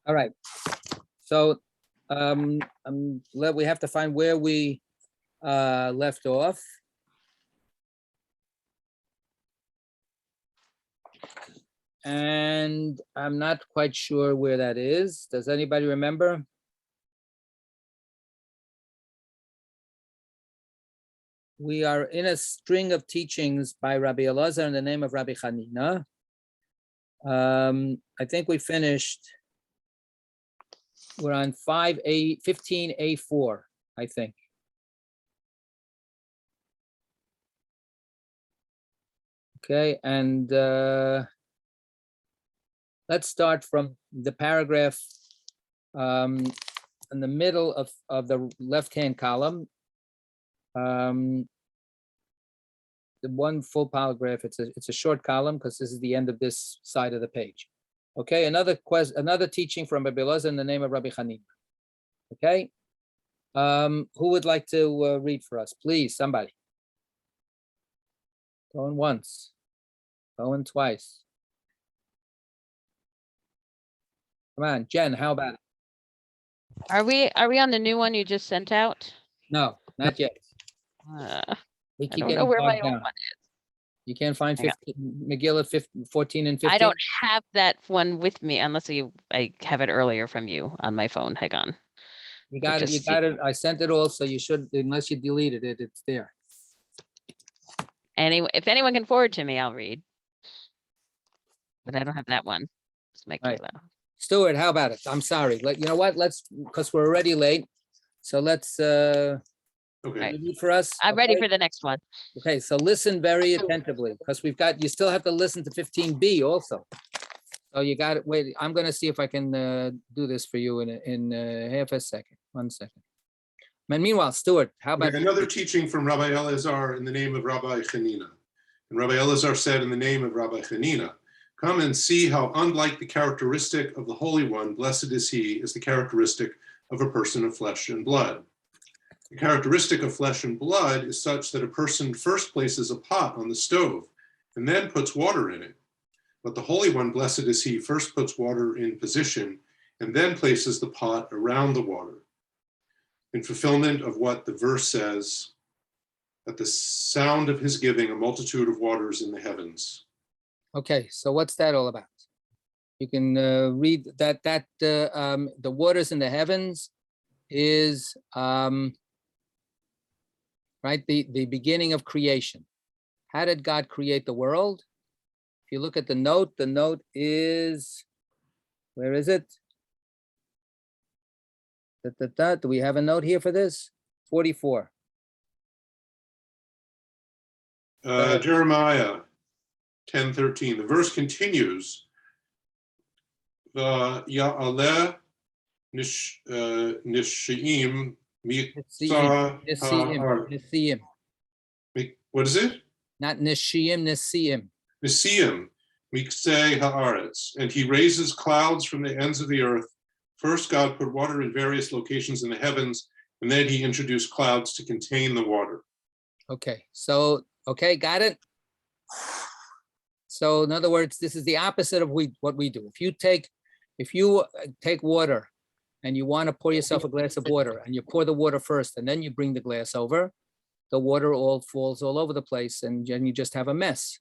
All right. So we have to find where we left off. And I'm not quite sure where that is. Does anybody remember? We are in a string of teachings by Rabbi Elazar in the name of Rabbi Hanina. I think we finished. We're on 15A4, I think. Okay, and let's start from the paragraph in the middle of the left-hand column. The one full paragraph, it's a short column because this is the end of this side of the page. Okay, another teaching from Rabbi Elazar in the name of Rabbi Hanina. Okay, who would like to read for us? Please, somebody. Going once, going twice. Come on, Jen, how about it? Are we on the new one you just sent out? No, not yet. We I keep don't getting know where my bogged old down. one is. You can't find Hang on. 15, Megillah 14 and 15? I don't have that one with me unless I have it earlier from you on my phone. Hang on. You got it, you got it. I sent it all, so you should, unless you deleted it, it's there. Anyway, if anyone can forward to me, I'll read. But I don't have that one. It's my Right. Megillah. Stuart, how about it? I'm sorry. You know what? Let's, because we're already late. So let's Okay. read for us. I'm ready okay? for the next one. Okay, so listen very attentively because you still have to listen to 15B also. So you got it. Wait, I'm going to see if I can do this for you in half a second. 1 second. And meanwhile, Stuart, how about Another teaching from Rabbi Elazar in the name of Rabbi Hanina. And Rabbi Elazar said in the name of Rabbi Hanina, come and see how unlike the characteristic of the Holy One, blessed is he, is the characteristic of a person of flesh and blood. The characteristic of flesh and blood is such that a person first places a pot on the stove and then puts water in it. But the Holy One, blessed is he, first puts water in position and then places the pot around the water. In fulfillment of what the verse says, at the sound of his giving, a multitude of waters in the heavens. Okay, so what's that all about? You can read that the waters in the heavens is right, the beginning of creation. How did God create the world? If you look at the note is, where is it? Do we have a note here for this? 44. Jeremiah 10:13. The verse continues. Ya'aleh nishim Nesiim. What is it? Not Nesiim, Nesiim. Nesiim miksei haaretz. And he raises clouds from the ends of the earth. First, God put water in various locations in the heavens, and then he introduced clouds to contain the water. Okay, so, okay, got it? So in other words, this is the opposite of what we do. If you take water and you want to pour yourself a glass of water and you pour the water first and then you bring the glass over, the water all falls all over the place and then you just have a mess.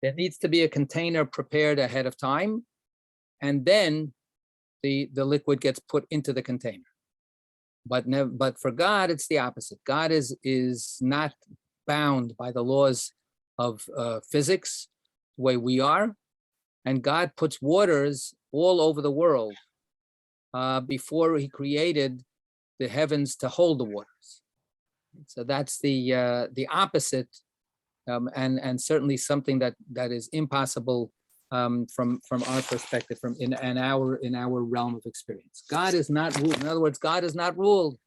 There needs to be a container prepared ahead of time, and then the liquid gets put into the container. But for God, it's the opposite. God is not bound by the laws of physics the way we are, and God puts waters all over the world before he created the heavens to hold the waters. So that's the opposite, and certainly something that is impossible from our perspective, in our realm of experience. God is not ruled. In other words, God is not ruled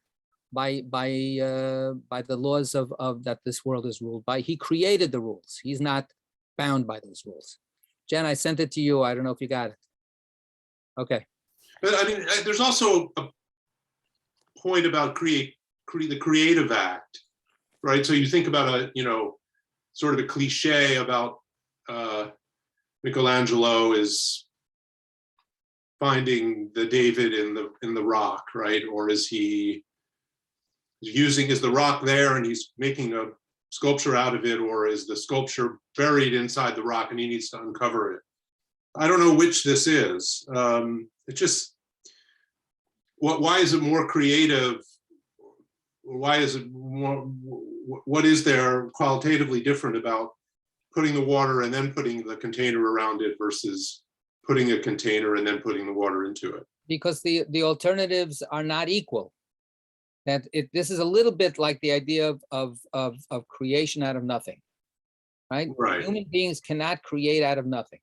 by the laws of that this world is ruled by. He created the rules. He's not bound by those rules. Jen, I sent it to you. I don't know if you got it. Okay. But I mean, there's also a point about the creative act, right? So you think about sort of a cliche about Michelangelo is finding the David in the rock, right? Or is he is the rock there and he's making a sculpture out of it, or is the sculpture buried inside the rock and he needs to uncover it? I don't know which this is. It just, why is it more creative? Why is it more, what is there qualitatively different about putting the water and then putting the container around it versus putting a container and then putting the water into it? Because the alternatives are not equal. This is a little bit like the idea of creation out of nothing, right? Right. Human beings cannot create out of nothing.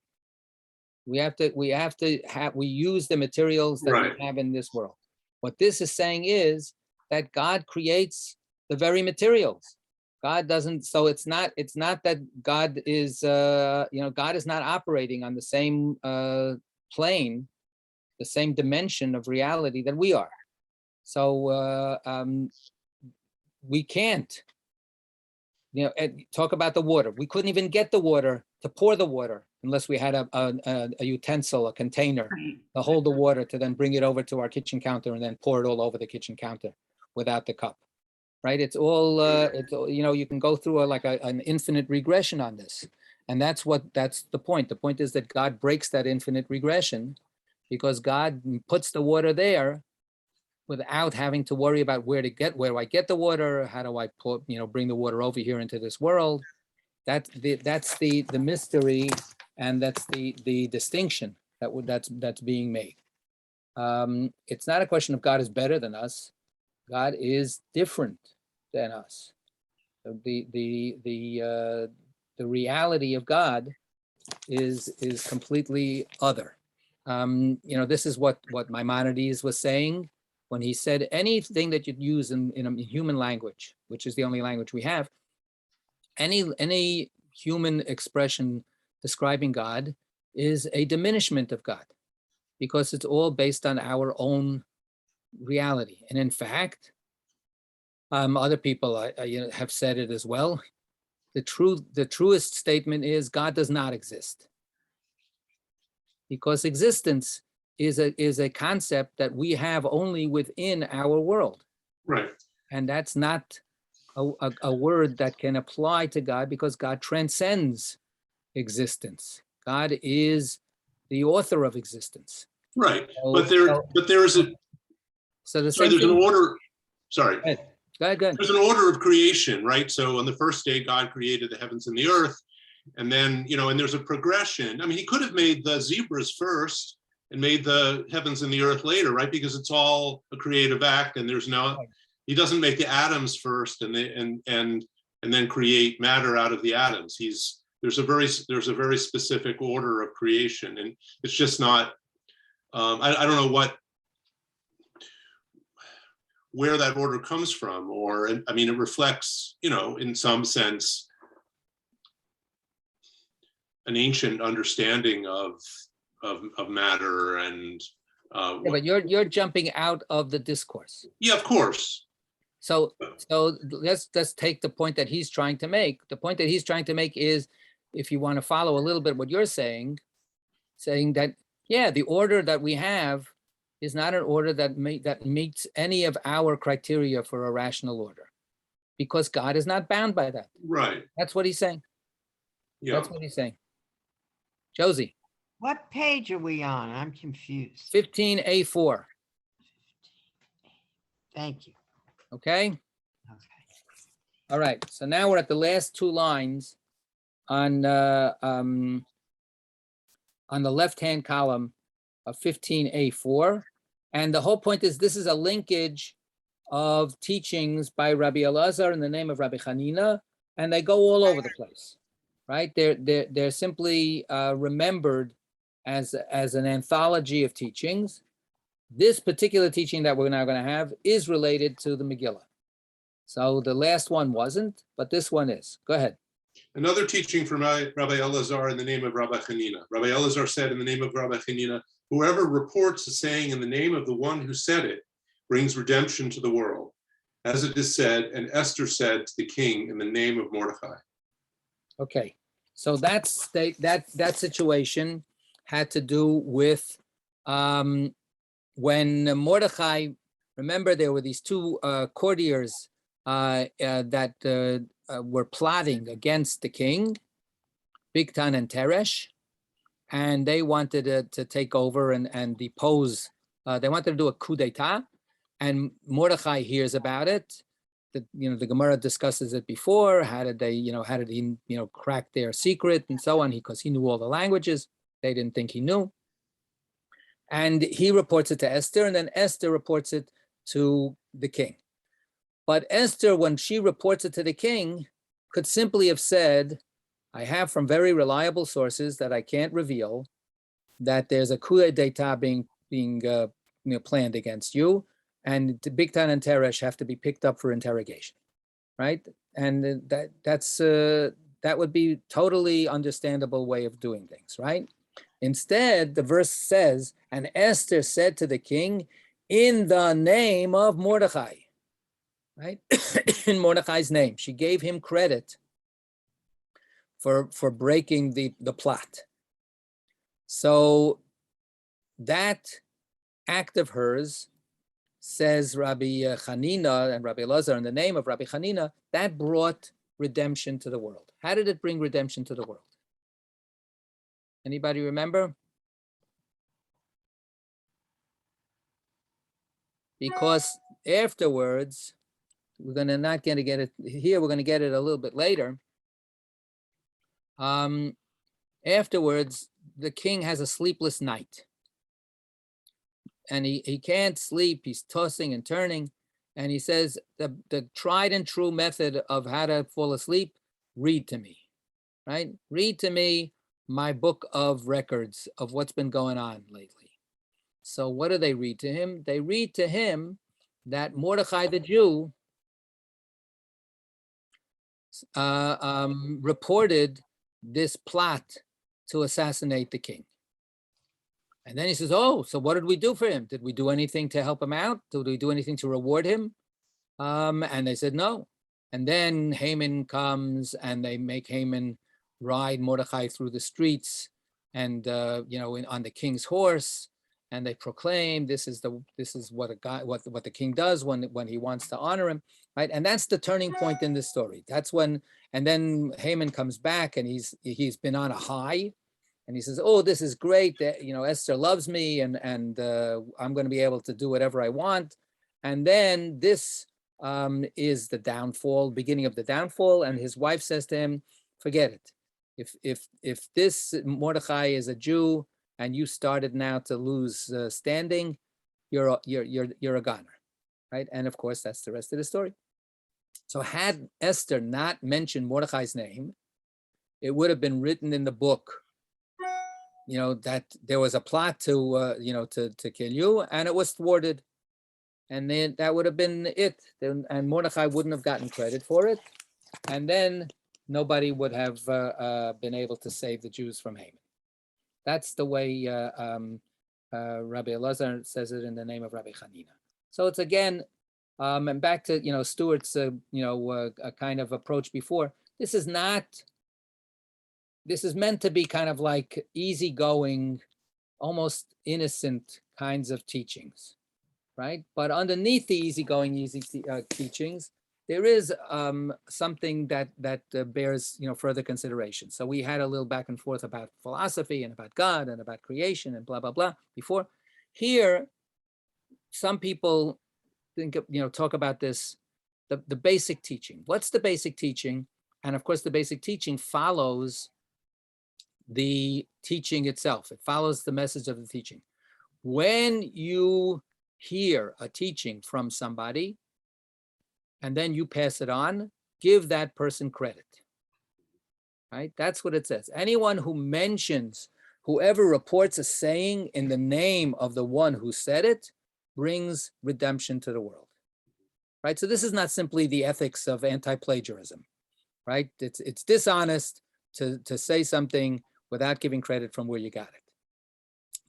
We use the materials that Right. we have in this world. What this is saying is that God creates the very materials. God doesn't, so it's not that God is, God is not operating on the same plane, the same dimension of reality that we are. So we can't, talk about the water. We couldn't even get the water to pour the water unless we had a utensil, a container to hold the water to then bring it over to our kitchen counter and then pour it all over the kitchen counter without the cup, right? It's all, you can go through an infinite regression on this. And that's the point. The point is that God breaks that infinite regression because God puts the water there without having to worry about where do I get the water? How do I bring the water over here into this world? That's the mystery, and that's the distinction that's being made. It's not a question of God is better than us. God is different than us. The reality of God is completely other. This is what Maimonides was saying when he said anything that you'd use in a human language, which is the only language we have, any human expression describing God is a diminishment of God because it's all based on our own reality. And in fact, other people have said it as well. The truest statement is God does not exist, because existence is a concept that we have only within our world. Right. And that's not a word that can apply to God because God transcends existence. God is the author of existence. Right. So- But there is a, So the sorry, same there's an thing. order. Sorry. Go ahead. There's an order of creation, right? So on the first day, God created the heavens and the earth. And then, and there's a progression. I mean, he could have made the zebras first and made the heavens and the earth later, right? Because it's all a creative act, and he doesn't make the atoms first and then create matter out of the atoms. There's a very specific order of creation, and it's just not. I don't know where that order comes from, it reflects, in some sense, an ancient understanding of matter and. But you're jumping out of the discourse. Yeah, of course. So let's take the point that he's trying to make. The point that he's trying to make is, if you want to follow a little bit what you're saying that, the order that we have is not an order that meets any of our criteria for a rational order, because God is not bound by that. Right. That's what he's saying. Yeah. That's what he's saying. Josie. What page are we on? I'm confused. 15A4. Thank you. Okay. Okay. All right. So now we're at the last two lines on the left-hand column of 15A4. And the whole point is this is a linkage of teachings by Rabbi Elazar in the name of Rabbi Hanina, and they go all over the place, right? They're simply remembered as an anthology of teachings. This particular teaching that we're now going to have is related to the Megillah. So the last one wasn't, but this one is. Go ahead. Another teaching from Rabbi Elazar in the name of Rabbi Hanina. Rabbi Elazar said in the name of Rabbi Hanina, whoever reports a saying in the name of the one who said it brings redemption to the world. As it is said, and Esther said to the king in the name of Mordecai. Okay, so that situation had to do with when Mordechai, remember there were these two courtiers that were plotting against the king, Bigtan and Teresh, and they wanted to take over and depose. They wanted to do a coup d'etat, and Mordechai hears about it. The Gemara discusses it before. How did he crack their secret and so on? Because he knew all the languages. They didn't think he knew. And he reports it to Esther, and then Esther reports it to the king. But Esther, when she reports it to the king, could simply have said, I have from very reliable sources that I can't reveal that there's a coup d'etat being planned against you, and Bigtan and Teresh have to be picked up for interrogation, right? And that would be totally understandable way of doing things, right? Instead, the verse says, and Esther said to the king, in the name of Mordechai, right? In Mordechai's name, she gave him credit for breaking the plot. So that act of hers, says Rabbi Chanina and Rabbi Elazar, in the name of Rabbi Chanina, that brought redemption to the world. How did it bring redemption to the world? Anybody remember? Because afterwards, we're not going to get it here, we're going to get it a little bit later. Afterwards, the king has a sleepless night. And he can't sleep, he's tossing and turning. And he says, the tried and true method of how to fall asleep, read to me, right? Read to me my book of records of what's been going on lately. So what do they read to him? They read to him that Mordechai the Jew reported this plot to assassinate the king. And then he says, oh, so what did we do for him? Did we do anything to help him out? Did we do anything to reward him? And they said, no. And then Haman comes and they make Haman ride Mordechai through the streets and, on the king's horse. And they proclaim, this is what the king does when he wants to honor him, right? And that's the turning point in this story. That's when, and then Haman comes back and he's been on a high. And he says, oh, this is great that, Esther loves me and I'm going to be able to do whatever I want. And then this is the downfall, beginning of the downfall. And his wife says to him, forget it. If this Mordechai is a Jew and you started now to lose standing, you're a goner, right? And of course, that's the rest of the story. So had Esther not mentioned Mordechai's name, it would have been written in the book, that there was a plot to kill you, and it was thwarted. And then that would have been it. And Mordechai wouldn't have gotten credit for it. And then nobody would have been able to save the Jews from Haman. That's the way Rabbi Elazar says it in the name of Rabbi Chanina. So it's again, and back to, Stuart's, a kind of approach before. This is meant to be kind of like easygoing, almost innocent kinds of teachings, right? But underneath the easygoing, teachings, there is something that bears, further consideration. So we had a little back and forth about philosophy and about God and about creation and blah, blah, blah before. Here, some people think, talk about this, the basic teaching. What's the basic teaching? And of course, the basic teaching follows the teaching itself. It follows the message of the teaching. When you hear a teaching from somebody and then you pass it on, give that person credit, right? That's what it says. Anyone who mentions, whoever reports a saying in the name of the one who said it, brings redemption to the world, right? So this is not simply the ethics of anti-plagiarism, right? It's dishonest to say something without giving credit from where you got it.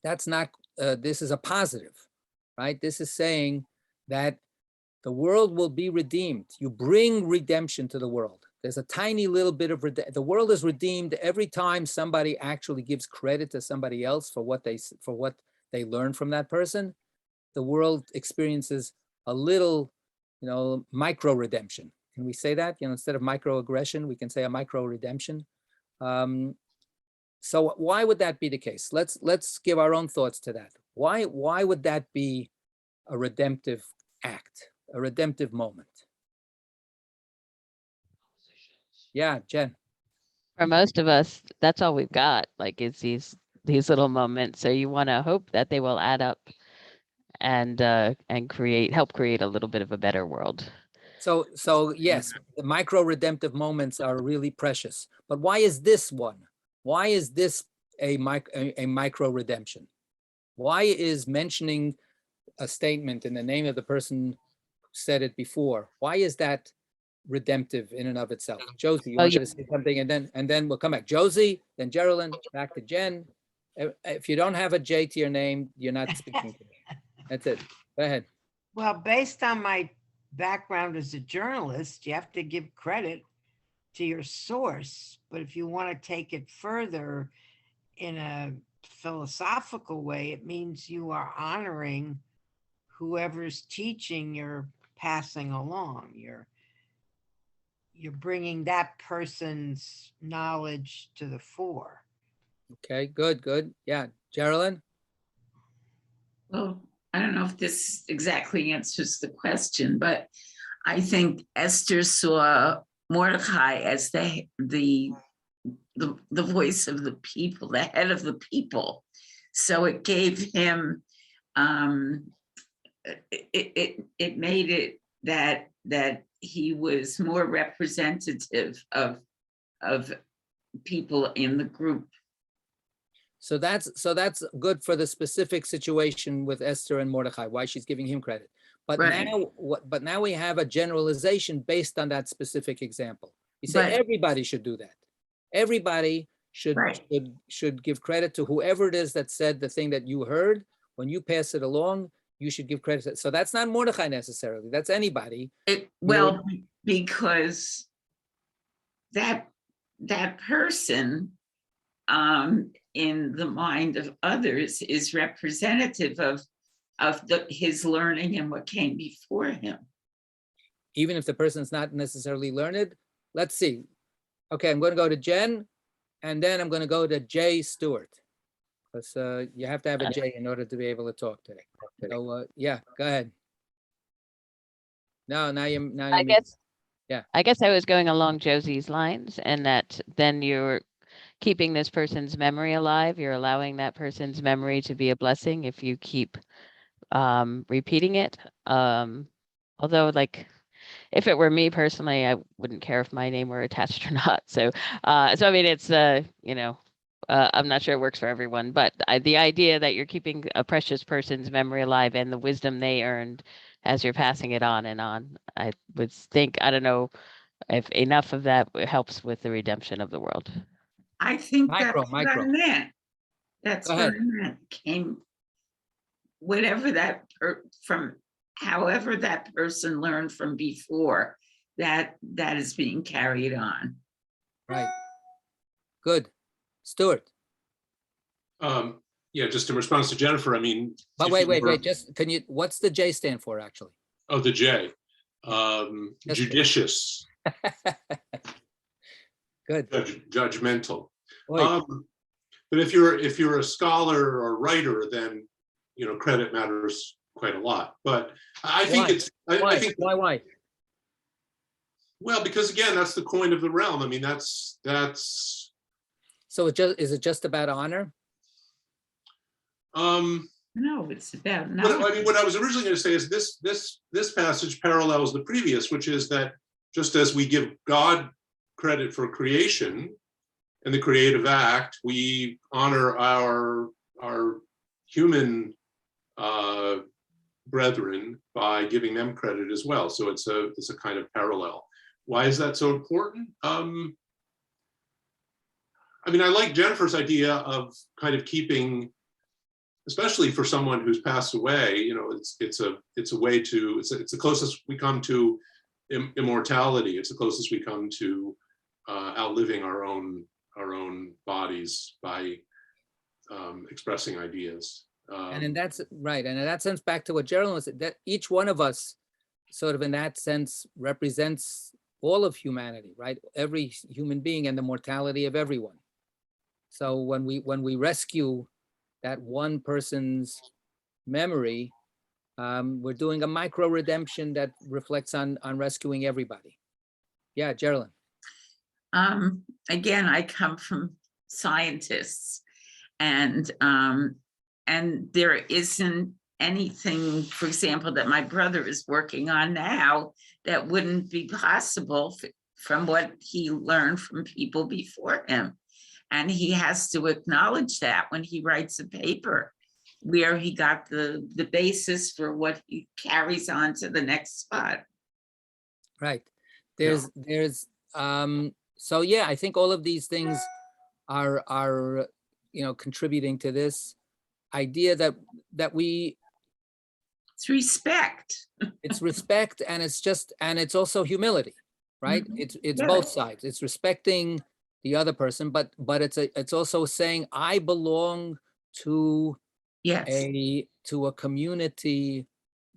That's not, this is a positive, right? This is saying that the world will be redeemed. You bring redemption to the world. There's a tiny little bit of, the world is redeemed every time somebody actually gives credit to somebody else for what they learn from that person, the world experiences a little, micro redemption. Can we say that? Instead of microaggression, we can say a micro redemption. So why would that be the case? Let's give our own thoughts to that. Why would that be a redemptive act, a redemptive moment? Yeah, Jen. For most of us, that's all we've got, like, is these little moments. So you want to hope that they will add up and help create a little bit of a better world. So yes, the micro redemptive moments are really precious. But why is this one? Why is this a micro redemption? Why is mentioning a statement in the name of the person who said it before? Why is that redemptive in and of itself? Josie, you wanted to say something, and then we'll come back. Josie, then Geraldine, back to Jen. If you don't have a J to your name, you're not speaking to me. That's it. Go ahead. Well, based on my background as a journalist, you have to give credit to your source. But if you want to take it further in a philosophical way, it means you are honoring whoever's teaching you're passing along. You're bringing that person's knowledge to the fore. Okay, good. Yeah, Geraldine? Well, I don't know if this exactly answers the question, but I think Esther saw Mordecai as the voice of the people, the head of the people. So it gave him, it made it that he was more representative of people in the group. So that's good for the specific situation with Esther and Mordecai, why she's giving him credit. But Right. now we have a generalization based on that specific example. You say everybody should do that. Everybody should give credit to whoever it is that said the thing that you heard. When you pass it along, you should give credit. So that's not Mordecai necessarily. That's anybody. Because that person in the mind of others is representative of his learning and what came before him. Even if the person's not necessarily learned. Let's see. Okay, I'm going to go to Jen, and then I'm going to go to Jay Stewart, because you have to have a J in order to be able to talk today. So yeah, go ahead. Now I guess. Yeah. I guess I was going along Josie's lines, and that then you're keeping this person's memory alive. You're allowing that person's memory to be a blessing if you keep repeating it. Although, like, if it were me personally, I wouldn't care if my name were attached or not. So I mean, it's I'm not sure it works for everyone, but the idea that you're keeping a precious person's memory alive and the wisdom they earned as you're passing it on and on, I would think, I don't know if enough of that helps with the redemption of the world. I think Micro. what I meant. That's what I meant. Came whatever from however that person learned from before, that is being carried on. Right. Good. Stuart. Yeah, just in response to Jennifer, I mean. But wait, just can you, what's the J stand for actually? Oh, the J. Judicious. Good. Judgmental. But if you're a scholar or writer, then credit matters quite a lot. But I think it's why? Well, because again, that's the coin of the realm. I mean, that's. So is it just about honor? No, it's about. What I was originally going to say is this passage parallels the previous, which is that just as we give God credit for creation and the creative act, we honor our human brethren by giving them credit as well. So it's a kind of parallel. Why is that so important? I mean, I like Jennifer's idea of kind of keeping, especially for someone who's passed away, it's a way to, it's the closest we come to immortality. It's the closest we come to outliving our own bodies by expressing ideas. And in that's right. And in that sense, back to what Geraldine was, that each one of us sort of in that sense represents all of humanity, right? Every human being and the mortality of everyone. So when we rescue that one person's memory, we're doing a micro redemption that reflects on rescuing everybody. Yeah, Geraldine. Again, I come from scientists, and there isn't anything, for example, that my brother is working on now that wouldn't be possible from what he learned from people before him. And he has to acknowledge that when he writes a paper, where he got the basis for what he carries on to the next spot. Right. So yeah, I think all of these things are contributing to this idea that we, it's respect. It's respect, and it's also humility, right? Mhm. It's Yeah. both sides. It's respecting the other person, but it's also saying I belong to Yes. a community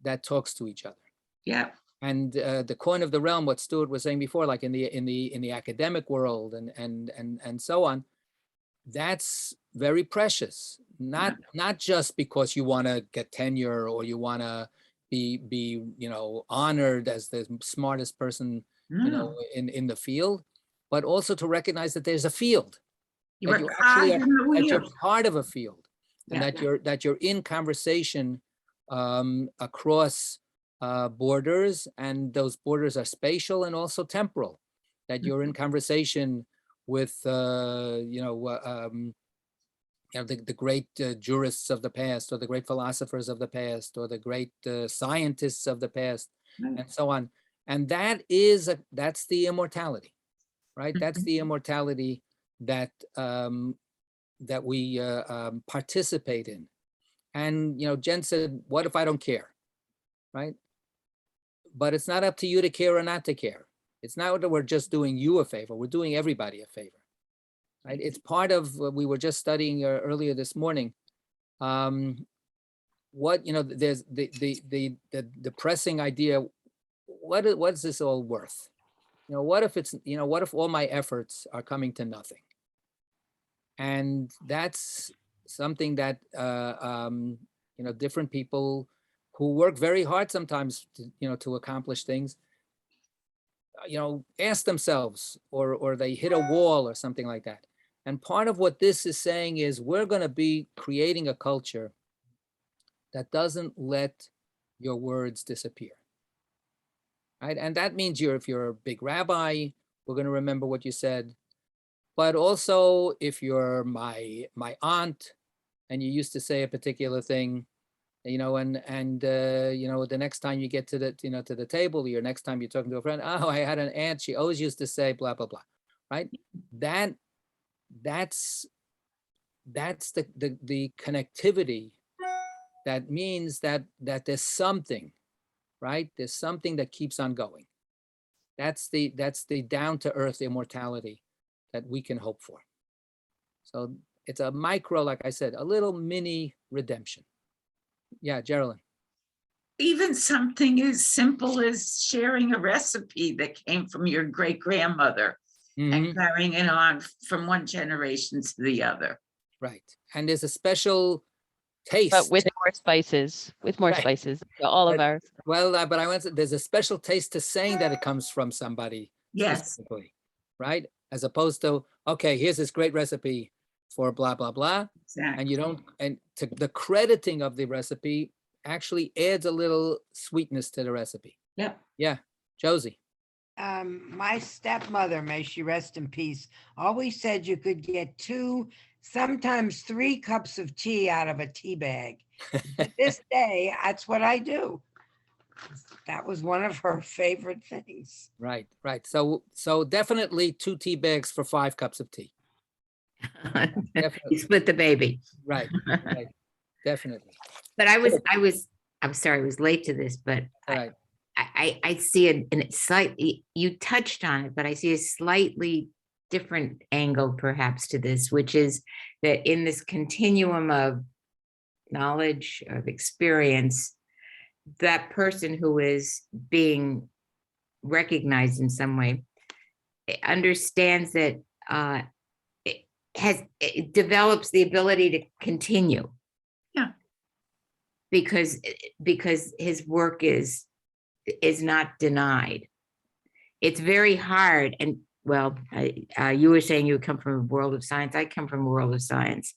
that talks to each other. Yeah. And the coin of the realm, what Stuart was saying before, like in the academic world and so on, that's very precious. Not just because you want to get tenure or you want to be honored as the smartest person in the field, but also to recognize that there's a field, that you actually are, that you're part of a field, and that you're in conversation across borders, and those borders are spatial and also temporal, that you're in conversation with the great jurists of the past, or the great philosophers of the past, or the great scientists of the past, and so on. And that's the immortality, right? That's the immortality that that we participate in. And Jen said, "What if I don't care?" Right? But it's not up to you to care or not to care. It's not that we're just doing you a favor. We're doing everybody a favor. Right? It's part of what we were just studying earlier this morning. There's the depressing idea. What's this all worth? What if all my efforts are coming to nothing? And that's something that different people who work very hard sometimes to accomplish things, ask themselves, or they hit a wall or something like that. And part of what this is saying is we're going to be creating a culture that doesn't let your words disappear. Right? And that means if you're a big rabbi, we're going to remember what you said. But also, if you're my aunt and you used to say a particular thing, the next time you get to the table, or next time you're talking to a friend, oh, I had an aunt, she always used to say blah blah blah, right? That's the connectivity. That means that there's something, right? There's something that keeps on going. That's the down to earth immortality that we can hope for. So it's a micro, like I said, a little mini redemption. Yeah, Geraldine. Even something as simple as sharing a recipe that came from your great-grandmother and carrying it on from one generation to the other. Right. And there's a special taste. But with more spices, spices. So all of our. Well, but I went to, there's a special taste to saying that it comes from somebody. Yes. Right. As opposed to, okay, here's this great recipe for blah, blah, blah. Exactly. And the crediting of the recipe actually adds a little sweetness to the recipe. Yep. Yeah. Josie. My stepmother, may she rest in peace, always said you could get 2, sometimes 3 cups of tea out of a tea bag. This day, that's what I do. That was one of her favorite things. Right. So definitely 2 tea bags for 5 cups of tea. You split the baby. Right. Definitely. But I'm sorry, I was late to this, but Right. I see it in slightly, you touched on it, but I see a slightly different angle perhaps to this, which is that in this continuum of knowledge, of experience, that person who is being recognized in some way understands that it develops the ability to continue. Yeah. Because his work is not denied. It's very hard. And well, you were saying you come from a world of science. I come from a world of science.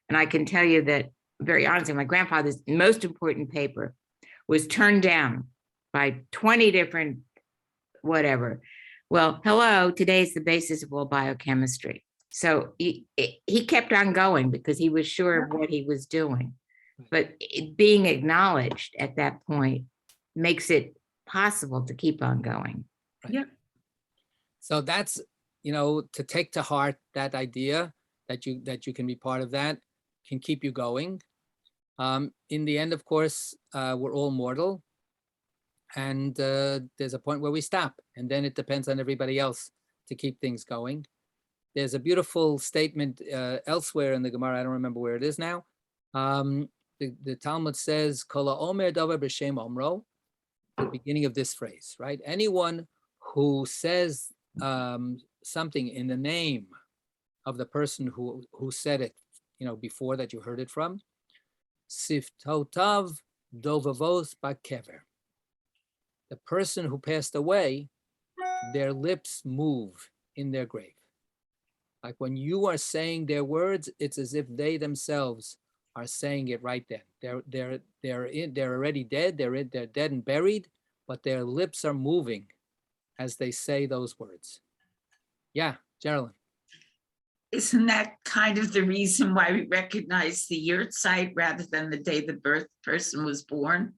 And I can tell you that, very honestly, my grandfather's most important paper was turned down by 20 different whatever. Well, hello, today's the basis of all biochemistry. So he kept on going because he was sure of what he was doing. But being acknowledged at that point makes it possible to keep on going. Yeah. So that's, to take to heart that idea that you can be part of that can keep you going. In the end, of course, we're all mortal, and there's a point where we stop, and then it depends on everybody else to keep things going. There's a beautiful statement elsewhere in the Gemara. I don't remember where it is now. The Talmud says, "Kol ha'omer davar b'shem omro," the beginning of this phrase, right? Anyone who says something in the name of the person who said it, before that you heard it from, siftotav dovavos bakever. The person who passed away, their lips move in their grave. Like when you are saying their words, it's as if they themselves are saying it right then. They're already dead. They're dead and buried, but their lips are moving as they say those words. Yeah, Geraldine. Isn't that kind of the reason why we recognize the yurt site rather than the day the person was born?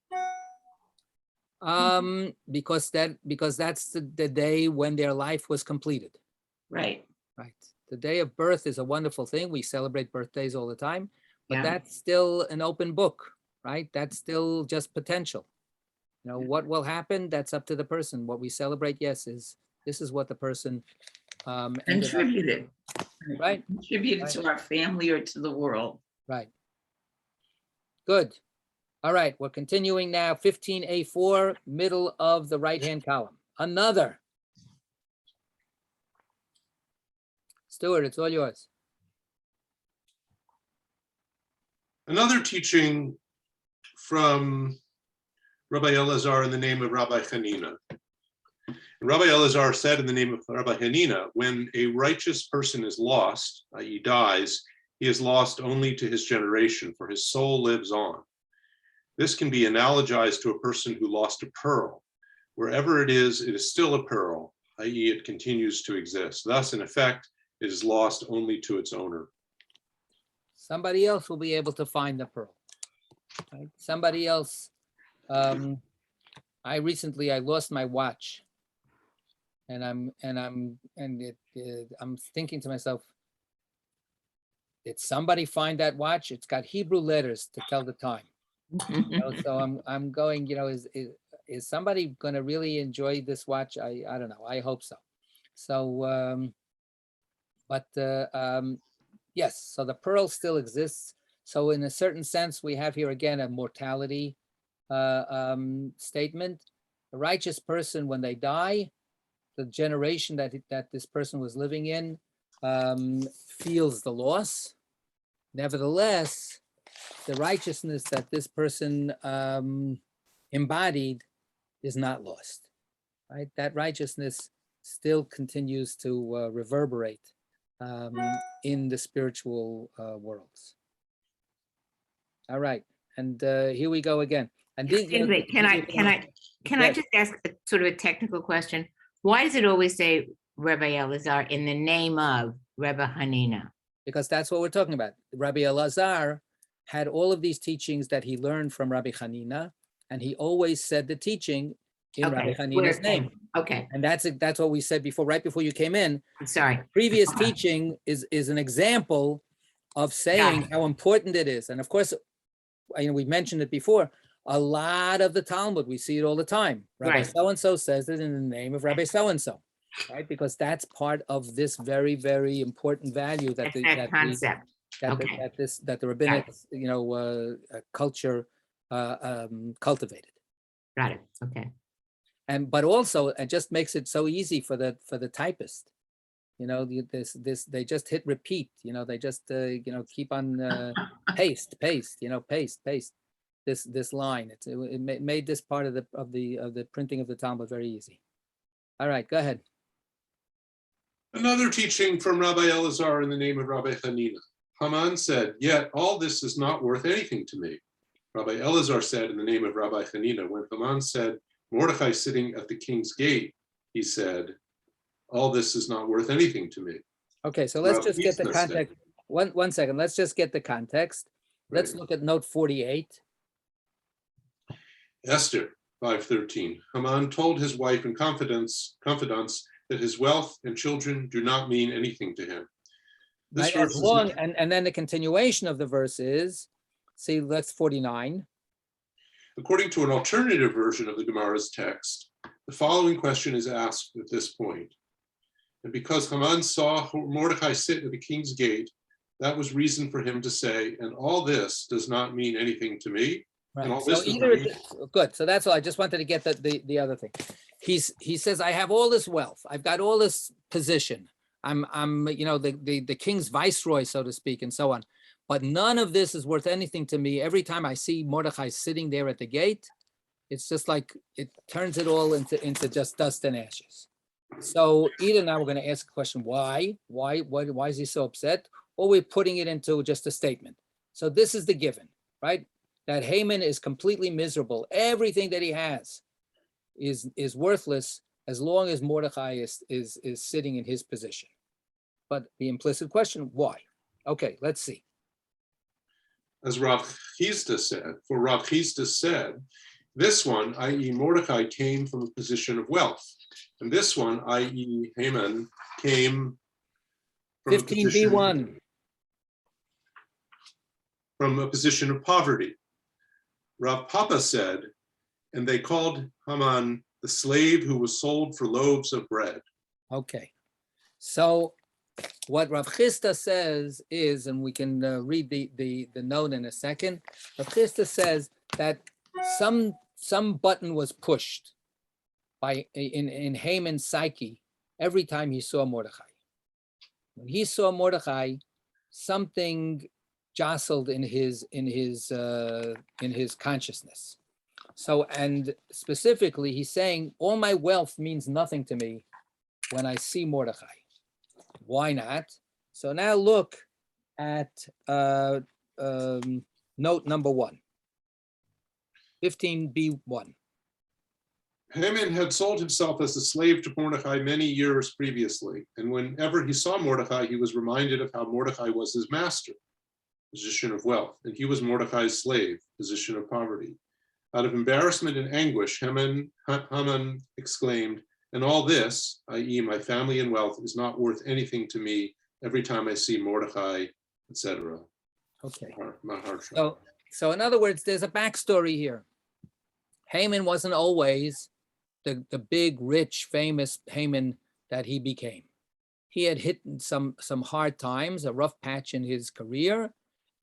Because that's the day when their life was completed. Right. Right. The day of birth is a wonderful thing. We celebrate birthdays all the time, but Yeah. that's still an open book, right? That's still just potential. What will happen? That's up to the person. What we celebrate, yes, this is what the person Contributed. Right. Contributed Right. to our family or to the world. Right. Good. All right, we're continuing now. 15A4, middle of the right-hand column. Another. Stuart, it's all yours. Another teaching from Rabbi Elazar in the name of Rabbi Hanina. And Rabbi Elazar said in the name of Rabbi Hanina, when a righteous person is lost, i.e. dies, he is lost only to his generation, for his soul lives on. This can be analogized to a person who lost a pearl. Wherever it is still a pearl, i.e. it continues to exist. Thus, in effect, it is lost only to its owner. Somebody else will be able to find the pearl. Right? Somebody else. I lost my watch, and I'm thinking to myself, did somebody find that watch? It's got Hebrew letters to tell the time. So I'm going, is somebody going to really enjoy this watch? I don't know. I hope so. So, yes, so the pearl still exists. So in a certain sense, we have here again a mortality statement. A righteous person, when they die, the generation that this person was living in feels the loss. Nevertheless, the righteousness that this person embodied is not lost, right? That righteousness still continues to reverberate in the spiritual worlds. All right, and here we go again. And Excuse me, can I just ask a sort of a technical question? Why does it always say Rabbi Elazar in the name of Rabbi Hanina? Because that's what we're talking about. Rabbi Elazar had all of these teachings that he learned from Rabbi Hanina, and he always said the teaching in Rabbi Hanina's name. Okay. And that's what we said before, right before you came in. I'm sorry. Previous teaching is an example of saying how important it is. And of course, we mentioned it before, a lot of the Talmud, we see it all the time. Rabbi so-and-so says it in the name of Rabbi so-and-so, right? Because that's part of this very, very important value that concept. Okay. that the rabbinic, culture cultivated. Got it. Okay. But also it just makes it so easy for the typist. They just hit repeat. They just keep on paste. This line. It made this part of the printing of the Talmud very easy. All right, go ahead. Another teaching from Rabbi Elazar in the name of Rabbi Hanina. Haman said, "Yet all this is not worth anything to me." Rabbi Elazar said in the name of Rabbi Hanina, when Haman said, "Mordechai sitting at the king's gate," he said, "All this is not worth anything to me." Okay, so let's just get the context. One second, let's just get the context. Let's look at note 48. Esther 5:13. Haman told his wife in confidence that his wealth and children do not mean anything to him. This Right, verse is and then the continuation of the verse is, see, that's 49. According to an alternative version of the Gemara's text, the following question is asked at this point. And because Haman saw Mordechai sit at the king's gate, that was reason for him to say, "And all this does not mean anything to me." Right. And all So this does either not mean- good. So that's all. I just wanted to get the other thing. He says, I have all this wealth. I've got all this position. I'm the king's viceroy, so to speak, and so on. But none of this is worth anything to me. Every time I see Mordechai sitting there at the gate, it's just like it turns it all into just dust and ashes. So either now we're going to ask a question, why is he so upset? Or we're putting it into just a statement. So this is the given, right? That Haman is completely miserable. Everything that he has is worthless as long as Mordechai is sitting in his position. But the implicit question, why? Okay, let's see. As Rav Chisda said, this one, i.e. Mordechai, came from a position of wealth. And this one, i.e. Haman, came from 15b1. From a position of poverty. Rav Papa said, and they called Haman the slave who was sold for loaves of bread. Okay, so what Rav Chisda says is, and we can read the note in a second. Rav Chisda says that some button was pushed in Haman's psyche every time he saw Mordechai. When he saw Mordechai, something jostled in his consciousness. So, and specifically, he's saying, all my wealth means nothing to me when I see Mordechai. Why not? So now look at note number 1, 15b1. Haman had sold himself as a slave to Mordechai many years previously, and whenever he saw Mordechai, he was reminded of how Mordechai was his master, position of wealth, and he was Mordechai's slave, position of poverty. Out of embarrassment and anguish, Haman exclaimed, "And all this, i.e. my family and wealth, is not worth anything to me every time I see Mordechai," etc. Okay. Maharsha. So in other words, there's a backstory here. Haman wasn't always the big, rich, famous Haman that he became. He had hit some hard times, a rough patch in his career,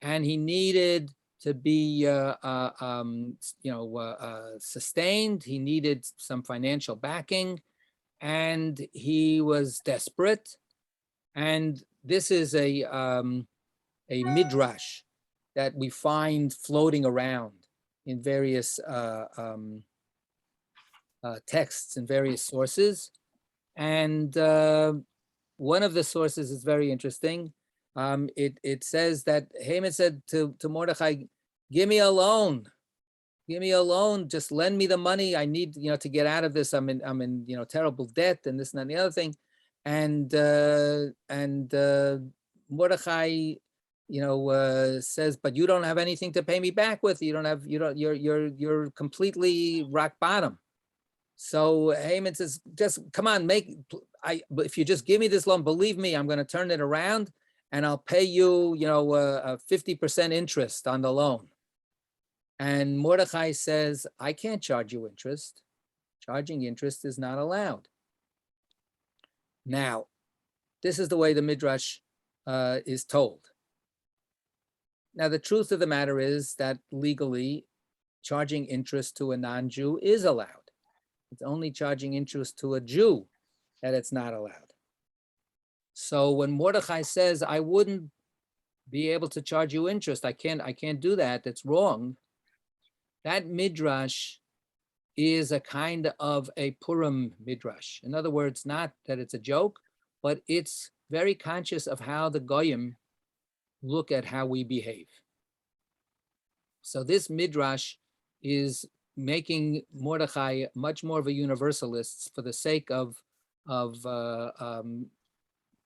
and he needed to be sustained. He needed some financial backing, and he was desperate. And this is a midrash that we find floating around in various texts and various sources. And one of the sources is very interesting. It says that Haman said to Mordechai, give me a loan, just lend me the money. I need, to get out of this. I'm in terrible debt and this and that and the other thing. And Mordechai, says, but you don't have anything to pay me back with. You're completely rock bottom. So Haman says, just come on, if you just give me this loan, believe me, I'm going to turn it around and I'll pay you, a 50% interest on the loan. And Mordechai says, I can't charge you interest. Charging interest is not allowed. Now, this is the way the Midrash is told. Now, the truth of the matter is that legally, charging interest to a non-Jew is allowed. It's only charging interest to a Jew that it's not allowed. So when Mordechai says, I wouldn't be able to charge you interest, I can't do that, that's wrong. That midrash is a kind of a Purim midrash. In other words, not that it's a joke, but it's very conscious of how the Goyim look at how we behave. So this midrash is making Mordechai much more of a universalist for the sake of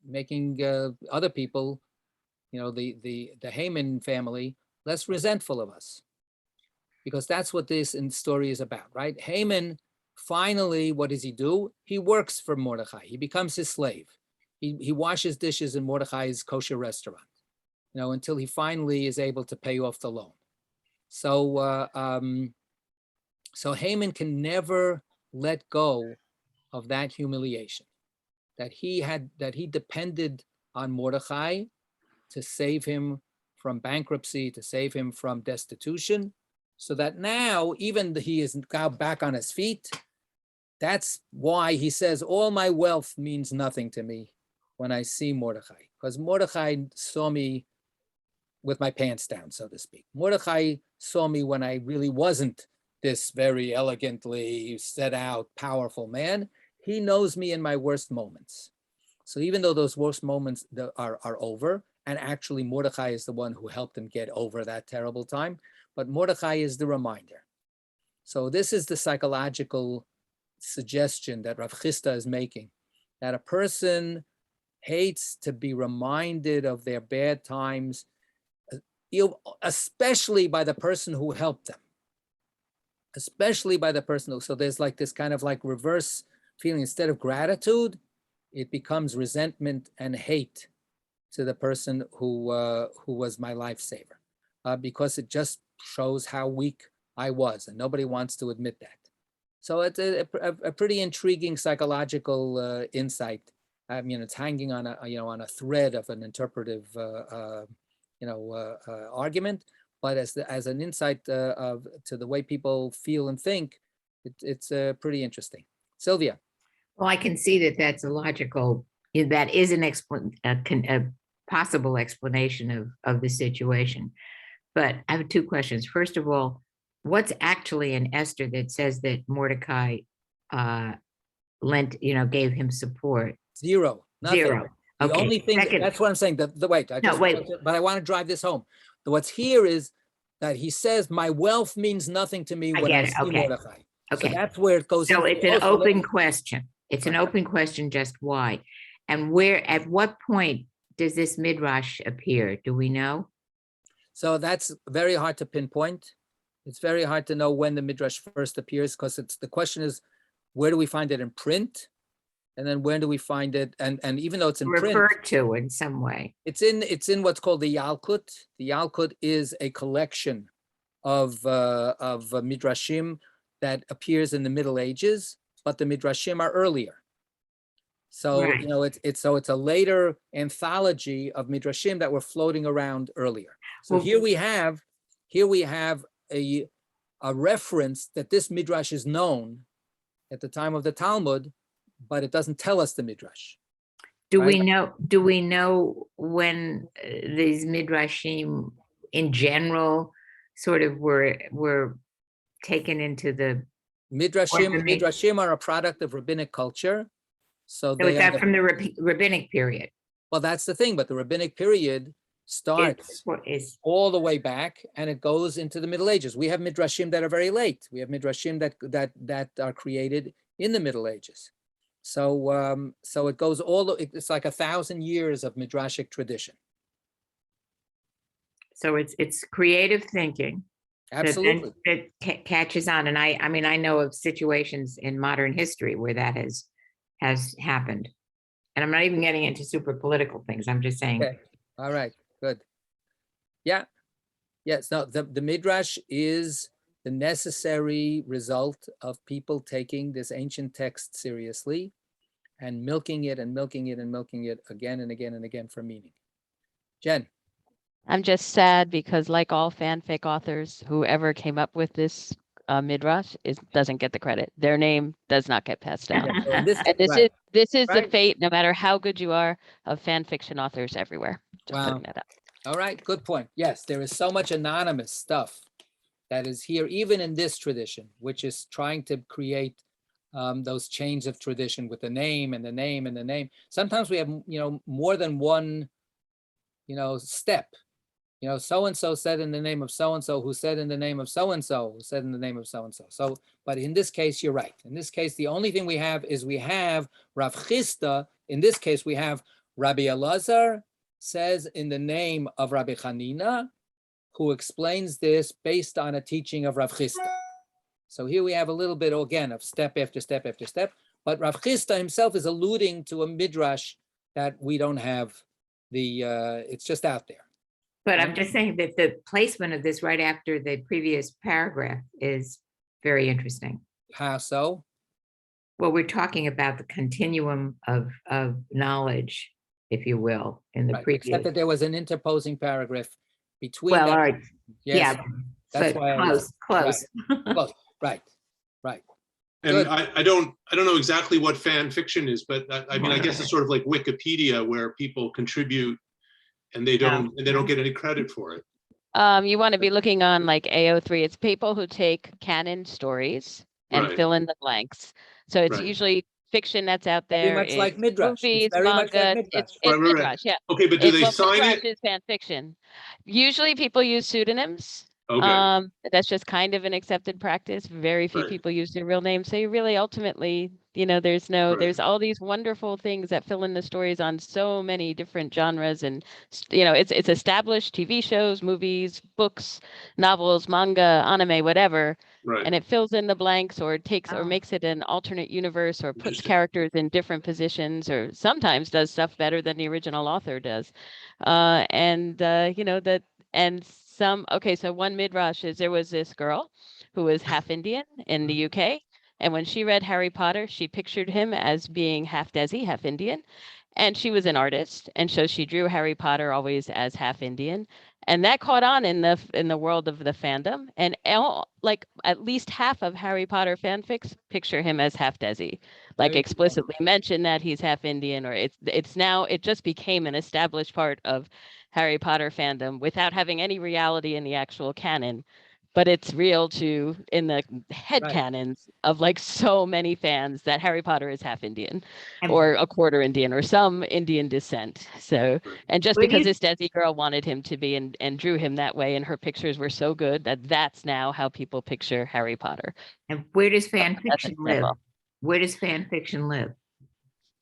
making other people, the Haman family, less resentful of us. Because that's what this story is about, right? Haman, finally, what does he do? He works for Mordechai. He becomes his slave. He washes dishes in Mordechai's kosher restaurant, until he finally is able to pay off the loan. So, so Haman can never let go of that humiliation, that he depended on Mordechai to save him from bankruptcy, to save him from destitution, so that now, even though he is now back on his feet, that's why he says, all my wealth means nothing to me when I see Mordechai, because Mordechai saw me with my pants down, so to speak. Mordechai saw me when I really wasn't this very elegantly set out, powerful man. He knows me in my worst moments. So even though those worst moments are over, and actually Mordechai is the one who helped him get over that terrible time, but Mordechai is the reminder. So this is the psychological suggestion that Rav Chisda is making, that a person hates to be reminded of their bad times, especially by the person who helped them, especially by the person who, so there's like this kind of like reverse feeling. Instead of gratitude, it becomes resentment and hate to the person who was my lifesaver, because it just shows how weak I was, and nobody wants to admit that. So it's a pretty intriguing psychological insight. I mean, it's hanging on a thread of an interpretive argument, but as an insight to the way people feel and think, it's pretty interesting. Sylvia. Well, I can see that that's a logical, that is a possible explanation of the situation. But I have two questions. First of all, what's actually in Esther that says that Mordecai gave him support? Zero. Nothing. Zero. The Okay. only thing, Second, that's what I'm saying. Wait. But I want to drive this home. What's here is that he says, my wealth means nothing to me when I see Mordecai. Okay. So that's where it goes. So it's an open question. It's an open question, just why? And at what point does this midrash appear? Do we know? So that's very hard to pinpoint. It's very hard to know when the midrash first appears, because the question is, where do we find it in print? And then when do we find it? And even though it's in print, referred to in some way. It's in what's called the Yalkut. The Yalkut is a collection of midrashim that appears in the Middle Ages, but the midrashim are earlier. So right. It's a later anthology of midrashim that were floating around earlier. So here we have a reference that this midrash is known at the time of the Talmud, but it doesn't tell us the midrash. Do we know when these midrashim in general sort of were taken into the midrashim? Midrashim are a product of rabbinic culture. So is that from the rabbinic period? Well, that's the thing, but the rabbinic period starts all the way back, and it goes into the Middle Ages. We have midrashim that are very late. We have midrashim that are created in the Middle Ages. So so it goes it's like 1,000 years of midrashic tradition. So it's creative thinking. Absolutely. That catches on. And I mean, I know of situations in modern history where that has happened. And I'm not even getting into super political things. I'm just saying. Okay. All right. Good. Yeah. Yes. No, the midrash is the necessary result of people taking this ancient text seriously and milking it and milking it and milking it again and again and again for meaning. Jen. I'm just sad because like all fanfic authors, whoever came up with this midrash doesn't get the credit. Their name does not get passed down. Yeah, so in this And case, right, this is the right. fate, no matter how good you are, of fan fiction authors everywhere. Just Wow. putting that up. All right, good point. Yes, there is so much anonymous stuff that is here, even in this tradition, which is trying to create those chains of tradition with the name and the name and the name. Sometimes we have, more than one, step. So-and-so said in the name of so-and-so, who said in the name of so-and-so, who said in the name of so-and-so. So, but in this case, you're right. In this case, the only thing we have is we have Rav Chisda. In this case, we have Rabbi Elazar says in the name of Rabbi Hanina, who explains this based on a teaching of Rav Chisda. So here we have a little bit, again, of step after step after step. But Rav Chisda himself is alluding to a midrash that we don't have it's just out there. But I'm just saying that the placement of this right after the previous paragraph is very interesting. How so? Well, we're talking about the continuum of knowledge, if you will, in the Right, previous. except that there was an interposing paragraph between. Well, that. all right, Yes, yeah, that's but why close. close. Right. And Good. I don't know exactly what fan fiction is, but I mean, I guess it's sort of like Wikipedia where people contribute and they don't get any credit for it. You want to be looking on like AO3. It's people who take canon stories and Right. fill in the blanks. So it's Right. usually fiction that's out Very there. much like It's Midrash. movies, It's very much like manga. Midrash. It's Right. Midrash, yeah. Okay, but do they sign Midrash it? is fan fiction. Usually people use pseudonyms. Okay. That's just kind of an accepted practice. Very few Right. people use their real name. So you really ultimately, there's all these wonderful things that fill in the stories on so many different genres. And, it's established TV shows, movies, books, novels, manga, anime, whatever. Right. And it fills in the blanks or takes or Oh. makes it an alternate universe or puts Interesting. characters in different positions or sometimes does stuff better than the original author does. So one midrash is there was this girl who was half Indian in the UK. And when she read Harry Potter, she pictured him as being half Desi, half Indian. And she was an artist. And so she drew Harry Potter always as half Indian. And that caught on in the world of the fandom. And at least half of Harry Potter fanfics picture him as half Desi, like Very explicitly mention that he's half Indian, or it just became an established part of Harry Potter fandom without having any reality in the actual canon. But it's real too in the head Right. canons of like so many fans that Harry Potter is half Indian And or a quarter Indian or some Indian descent. So, and just Where do because you- this Desi girl wanted him to be and drew him that way, and her pictures were so good that's now how people picture Harry Potter. And where does fan That's fiction live? example. Where does fan fiction live?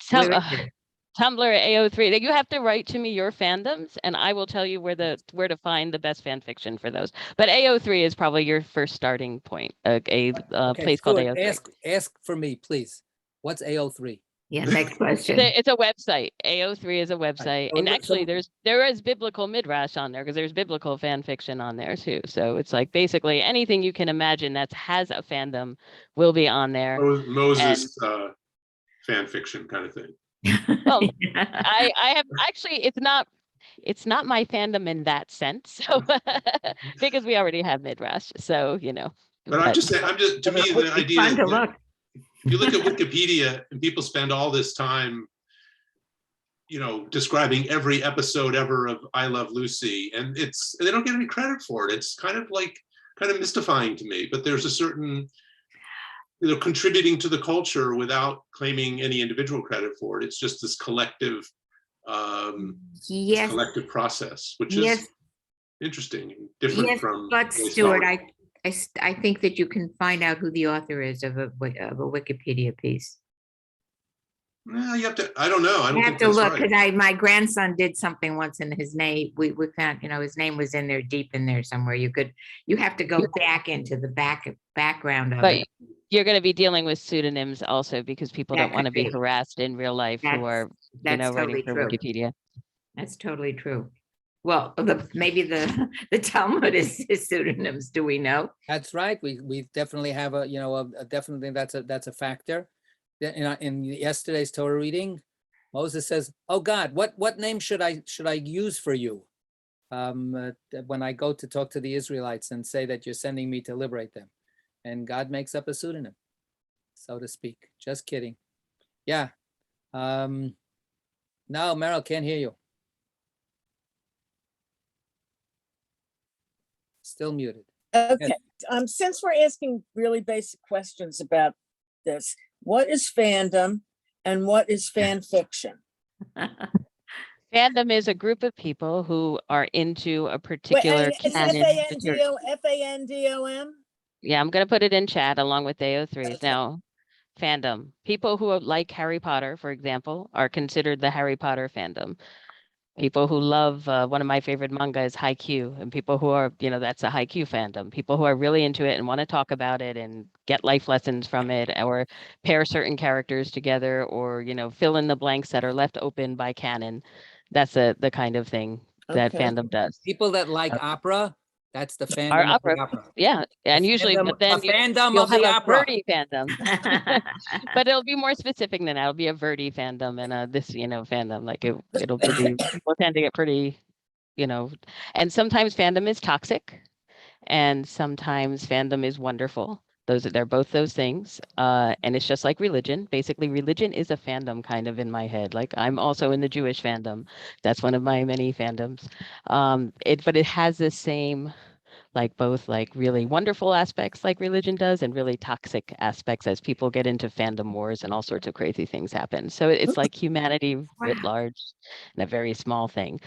Some, Where is it? Tumblr AO3. You have to write to me your fandoms, and I will tell you where to find the best fan fiction for those. But AO3 is probably your first starting point. Okay, Place called Stuart, AO3. ask for me, please. What's AO3? Yeah, next question. It's a website. AO3 is a website, So and look, actually, there is biblical midrash on there because there's biblical fan fiction on there too. So it's like basically anything you can imagine that has a fandom will be on there. Moses fan fiction kind of thing. Well, I have actually, it's not my fandom in that sense. So because we already have midrash, so But I'm just saying, to me, the idea Fun to is look. if you look at Wikipedia and people spend all this time, describing every episode ever of I Love Lucy, and they don't get any credit for it. It's kind of mystifying to me, but there's a certain, contributing to the culture without claiming any individual credit for it. It's just this collective, Yes, collective process, which yes, is interesting and different yes, from. but the way Stuart, scholars- I think that you can find out who the author is of a Wikipedia piece. No, you have to. I don't know. I don't You think have to that's look, right. because my grandson did something once, and his name, we found, his name was in there, deep in there somewhere. You have to go back into the background of but it. you're going to be dealing with pseudonyms also because people That don't want to could be be. harassed in real life who are That's writing totally for true. Wikipedia. That's totally true. Well, maybe the Talmud is pseudonyms. Do we know? That's right. We definitely have definitely that's a factor. In yesterday's Torah reading, Moses says, "Oh God, what name should I use for you?" when I go to talk to the Israelites and say that you're sending me to liberate them. And God makes up a pseudonym, so to speak. Just kidding. Yeah. No, Meryl, can't hear you. Still muted. Okay, since we're asking really basic questions about this, what is fandom and what is fan fiction? Fandom is a group of people who are into a particular It's canon. Fandom? Yeah, I'm going to put it in chat along with AO3s. Okay. Now, fandom. People who like Harry Potter, for example, are considered the Harry Potter fandom. People who love one of my favorite manga is Haikyuu, and people who are, that's a Haikyuu fandom. People who are really into it and want to talk about it and get life lessons from it, or pair certain characters together, or fill in the blanks that are left open by canon. That's the kind of thing that Okay. fandom does. People that like opera, that's the Our fandom of the opera. yeah, and usually, Fandom, but then the fandom you'll of have the a opera. Verdi fandom, but it'll be more specific than that. It'll be a Verdi fandom and this, fandom. Like it'll be people tend to get pretty, and sometimes fandom is toxic, and sometimes fandom is wonderful. They're both those things, and it's just like religion. Basically, religion is a fandom kind of in my head. Like I'm also in the Jewish fandom. That's one of my many fandoms. But it has the same, like both like really wonderful aspects like religion does and really toxic aspects as people get into fandom wars and all sorts of crazy things happen. So it's like humanity writ large and a very small thing.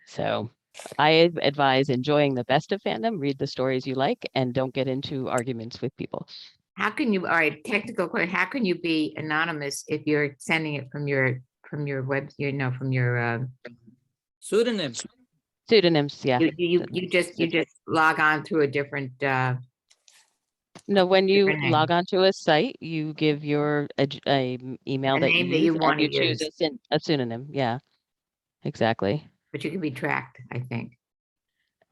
So I advise enjoying the best of fandom, read the stories you like, and don't get into arguments with people. How can you, all right, technical question, how can you be anonymous if you're sending it from your web, from your Pseudonym. Pseudonyms, yeah. you just log on through a different No, when you different name. log onto a site, you give your email A that you name that use, you and wanna you choose use. a pseudonym. Yeah, exactly. But you can be tracked, I think.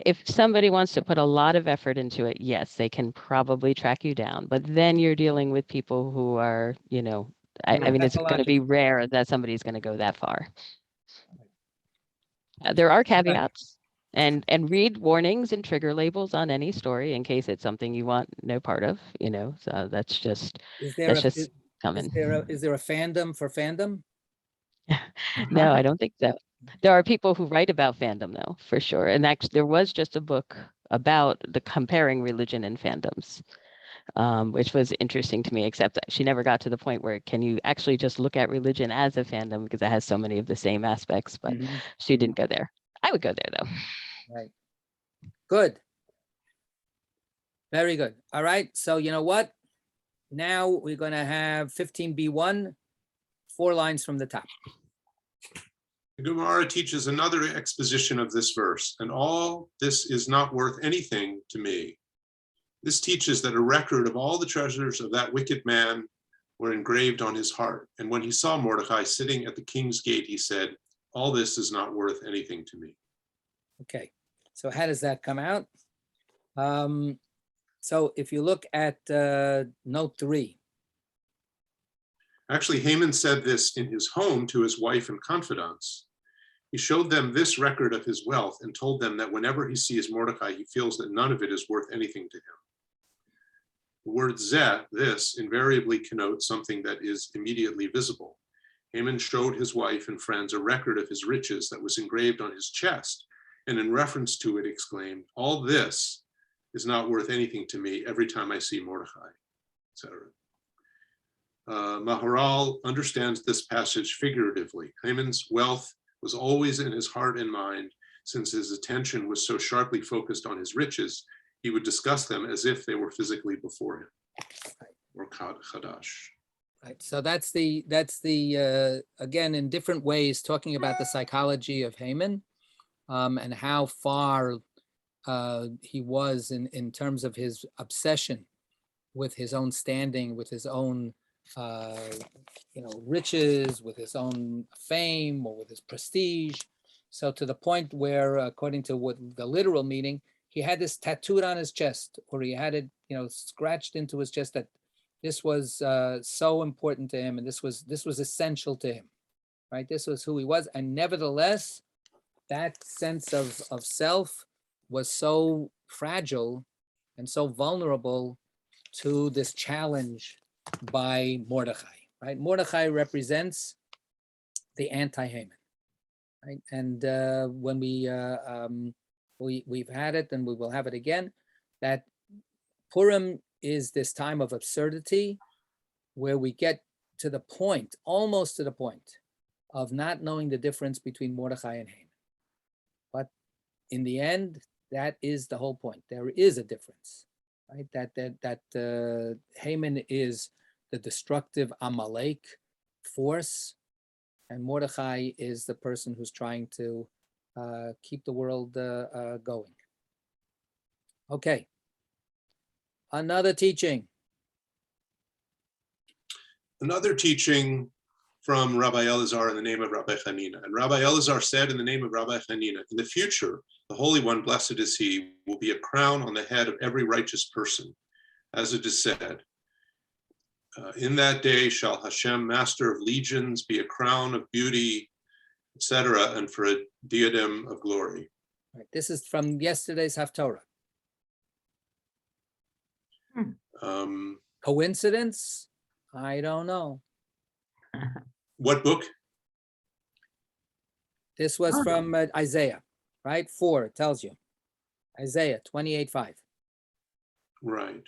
If somebody wants to put a lot of effort into it, yes, they can probably track you down. But then you're dealing with people who are, I mean, it's going to be rare that somebody's going to go that far. There are caveats, and read warnings and trigger labels on any story in case it's something you want no part of. So that's just coming. Is there a fandom for fandom? No, I don't think so. There are people who write about fandom, though, for sure. And actually, there was just a book about the comparing religion and fandoms, which was interesting to me, except that she never got to the point where can you actually just look at religion as a fandom because it has so many of the same aspects, but she didn't go there. I would go there, though. Right. Good. Very good. All right. So you know what? Now we're going to have 15b1, 4 lines from the top. The Gemara teaches another exposition of this verse, and all this is not worth anything to me. This teaches that a record of all the treasures of that wicked man were engraved on his heart. And when he saw Mordecai sitting at the king's gate, he said, all this is not worth anything to me. Okay. So how does that come out? So if you look at note 3. Actually, Haman said this in his home to his wife and confidants. He showed them this record of his wealth and told them that whenever he sees Mordecai, he feels that none of it is worth anything to him. The word zeh, this, invariably connotes something that is immediately visible. Haman showed his wife and friends a record of his riches that was engraved on his chest, and in reference to it exclaimed, all this is not worth anything to me every time I see Mordecai, etc. Maharal understands this passage figuratively. Haman's wealth was always in his heart and mind. Since his attention was so sharply focused on his riches, he would discuss them as if they were physically before him, or chadash. Right. So that's the again, in different ways, talking about the psychology of Haman and how far he was in terms of his obsession with his own standing, with his own riches, with his own fame, or with his prestige. So to the point where, according to what the literal meaning, he had this tattooed on his chest, or he had it, scratched into his chest, that this was so important to him, and this was essential to him, right? This was who he was, and nevertheless, that sense of self was so fragile and so vulnerable to this challenge by Mordechai, right? Mordechai represents the anti-Haman, right? And when we've had it and we will have it again, that Purim is this time of absurdity where we get to the point, almost to the point of not knowing the difference between Mordechai and Haman. But in the end, that is the whole point. There is a difference, right? That Haman is the destructive Amalek force, and Mordechai is the person who's trying to keep the world going. Okay. Another teaching. Another teaching from Rabbi Elazar in the name of Rabbi Hanina. And Rabbi Elazar said in the name of Rabbi Hanina, in the future, the Holy One, blessed is he, will be a crown on the head of every righteous person, as it is said, in that day shall Hashem, master of legions, be a crown of beauty, etc., and for a diadem of glory. Right. This is from yesterday's Haftorah. Coincidence? I don't know. What book? This was from Isaiah, right? 4, it tells you. Isaiah 28:5. Right.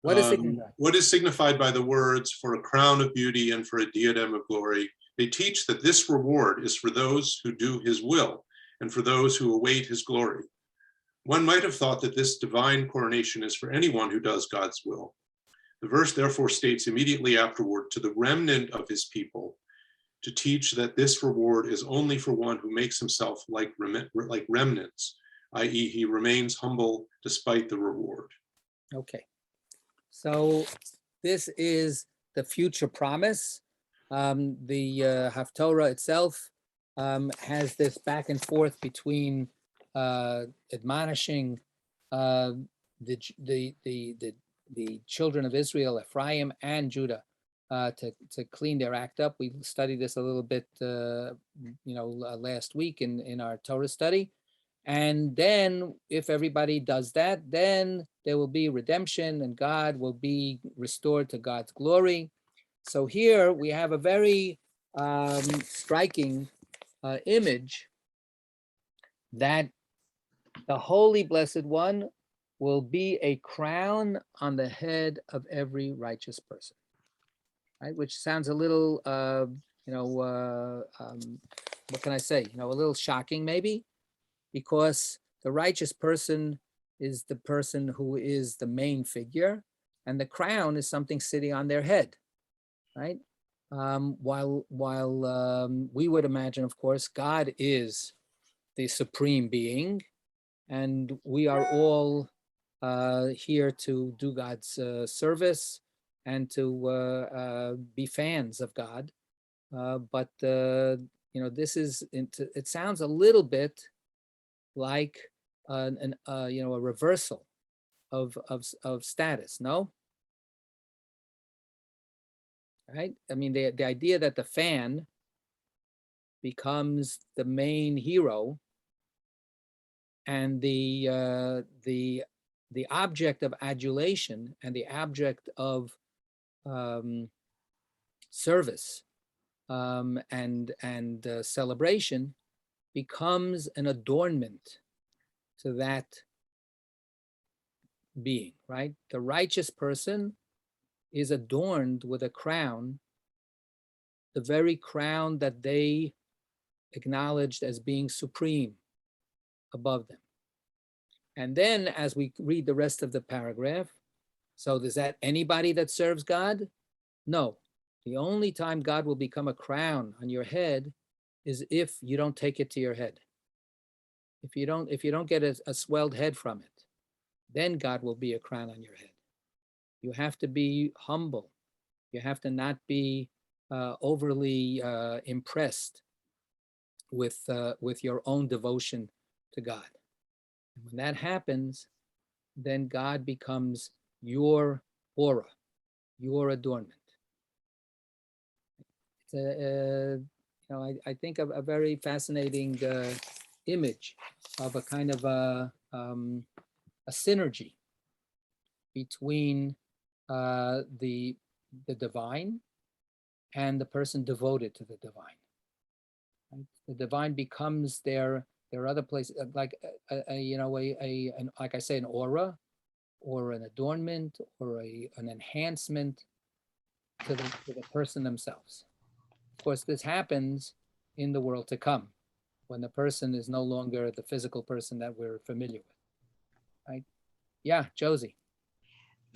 What is signified? What is signified by the words, for a crown of beauty and for a diadem of glory? They teach that this reward is for those who do his will and for those who await his glory. One might have thought that this divine coronation is for anyone who does God's will. The verse therefore states immediately afterward, to the remnant of his people, to teach that this reward is only for one who makes himself like remnants, i.e. he remains humble despite the reward. Okay. So this is the future promise. The Haftorah itself has this back and forth between admonishing the children of Israel, Ephraim and Judah, to clean their act up. We studied this a little bit, last week in our Torah study. And then if everybody does that, then there will be redemption and God will be restored to God's glory. So here we have a very striking image that the Holy Blessed One will be a crown on the head of every righteous person, right? Which sounds a little, what can I say? A little shocking maybe, because the righteous person is the person who is the main figure, and the crown is something sitting on their head, right? While we would imagine, of course, God is the supreme being, and we are all here to do God's service and to be fans of God. But this is, it sounds a little bit like a reversal of status, no? Right? I mean, the idea that the fan becomes the main hero and the object of adulation and the object of service and celebration becomes an adornment to that being, right? The righteous person is adorned with a crown, the very crown that they acknowledged as being supreme above them. And then as we read the rest of the paragraph, so is that anybody that serves God? No. The only time God will become a crown on your head is if you don't take it to your head. If you don't get a swelled head from it, then God will be a crown on your head. You have to be humble. You have to not be overly impressed with your own devotion to God. And when that happens, then God becomes your aura, your adornment. I think of a very fascinating image of a kind of a synergy between the divine and the person devoted to the divine. Right? The divine becomes their other place, like like I say, an aura, or an adornment, or an enhancement to the person themselves. Of course, this happens in the world to come, when the person is no longer the physical person that we're familiar with, right? Yeah, Josie.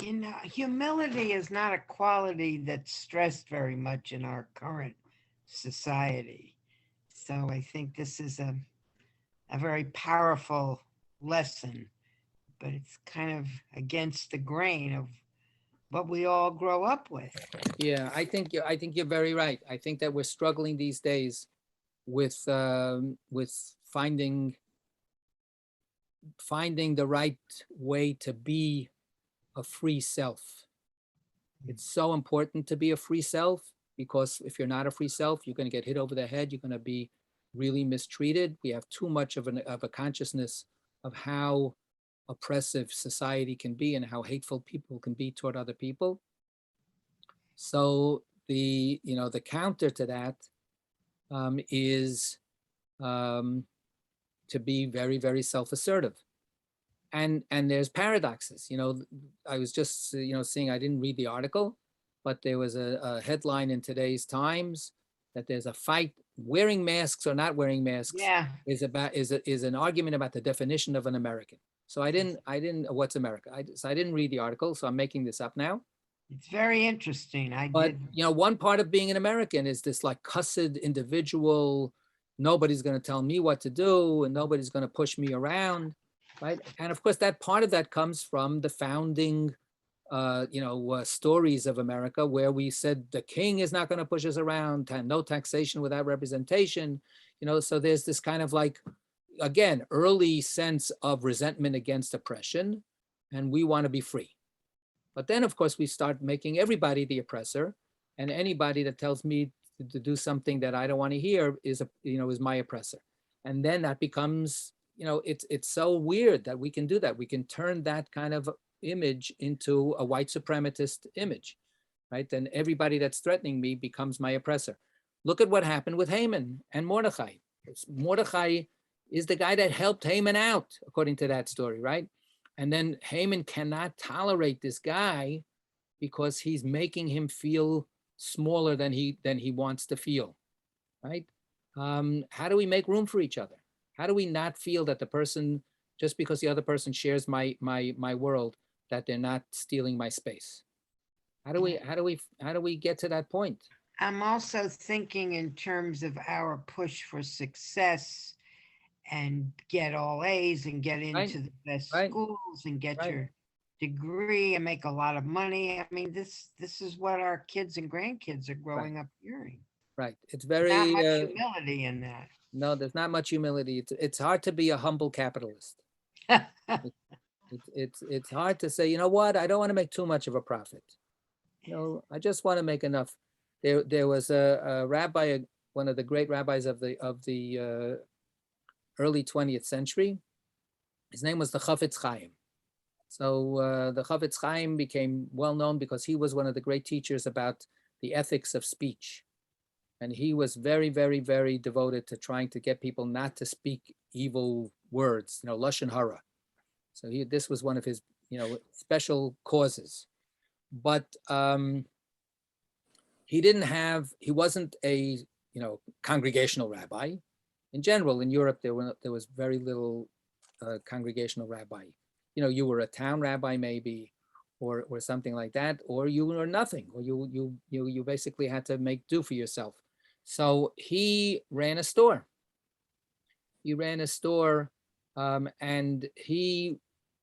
Humility is not a quality that's stressed very much in our current society. So I think this is a very powerful lesson, but it's kind of against the grain of what we all grow up with. Yeah, I think you're very right. I think that we're struggling these days with finding the right way to be a free self. It's so important to be a free self, because if you're not a free self, you're going to get hit over the head. You're going to be really mistreated. We have too much of a consciousness of how oppressive society can be and how hateful people can be toward other people. So the counter to that is to be very, very self-assertive. And there's paradoxes. I was just seeing, I didn't read the article, but there was a headline in today's Times that there's a fight. Wearing masks or not wearing masks is an argument about the definition of an American. So I didn't what's America? So I didn't read the article, so I'm making this up now. It's very interesting. But one part of being an American is this like cussed individual. Nobody's going to tell me what to do, and nobody's going to push me around, right? And of course, that part of that comes from the founding, stories of America, where we said the king is not going to push us around, no taxation without representation. So there's this kind of like, again, early sense of resentment against oppression, and we want to be free. But then, of course, we start making everybody the oppressor, and anybody that tells me to do something that I don't want to hear is my oppressor. And then that becomes, it's so weird that we can do that. We can turn that kind of image into a white supremacist image, right? Then everybody that's threatening me becomes my oppressor. Look at what happened with Haman and Mordechai. Mordechai is the guy that helped Haman out, according to that story, right? And then Haman cannot tolerate this guy because he's making him feel smaller than he wants to feel, right? How do we make room for each other? How do we not feel that the person, just because the other person shares my world, that they're not stealing my space? How do we get to that point? I'm also thinking in terms of our push for success and get all A's and get into the best schools and get your degree and make a lot of money. I mean, this is what our kids and grandkids are growing up hearing. Right. It's very not much humility in that. No, there's not much humility. It's hard to be a humble capitalist. It's hard to say, you know what, I don't want to make too much of a profit. I just want to make enough. There was a rabbi, one of the great rabbis of the early 20th century. His name was the Chafetz Chaim. So the Chafetz Chaim became well known because he was one of the great teachers about the ethics of speech. And he was very, very, very devoted to trying to get people not to speak evil words, lashon hara. So this was one of his, special causes. But he wasn't a, congregational rabbi. In general, in Europe, there was very little congregational rabbi. You were a town rabbi maybe, or something like that, or you were nothing, or you basically had to make do for yourself. So he ran a store. And he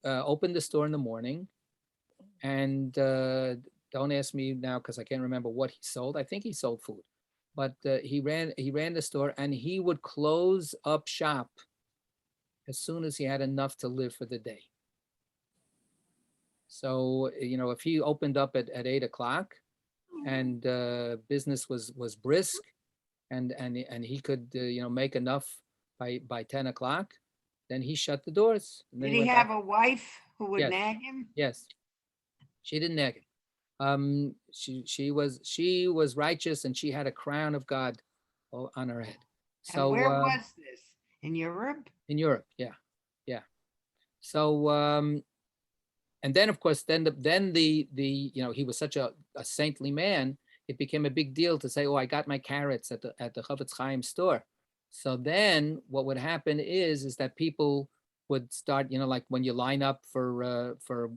opened the store in the morning. And don't ask me now because I can't remember what he sold. I think he sold food, but he ran the store, and he would close up shop as soon as he had enough to live for the day. So if he opened up at 8 o'clock and business was brisk, and he could, make enough by 10 o'clock, then he shut the doors. And then Did he went have back. a wife who would Yes. nag him? Yes. She didn't nag him. She was righteous, and she had a crown of God on her head. And So where was this? In Europe? in Europe, yeah. So and then of course then the he was such a saintly man, it became a big deal to say, oh, I got my carrots at the Chavetz Chaim store. So then what would happen is that people would start, like when you line up for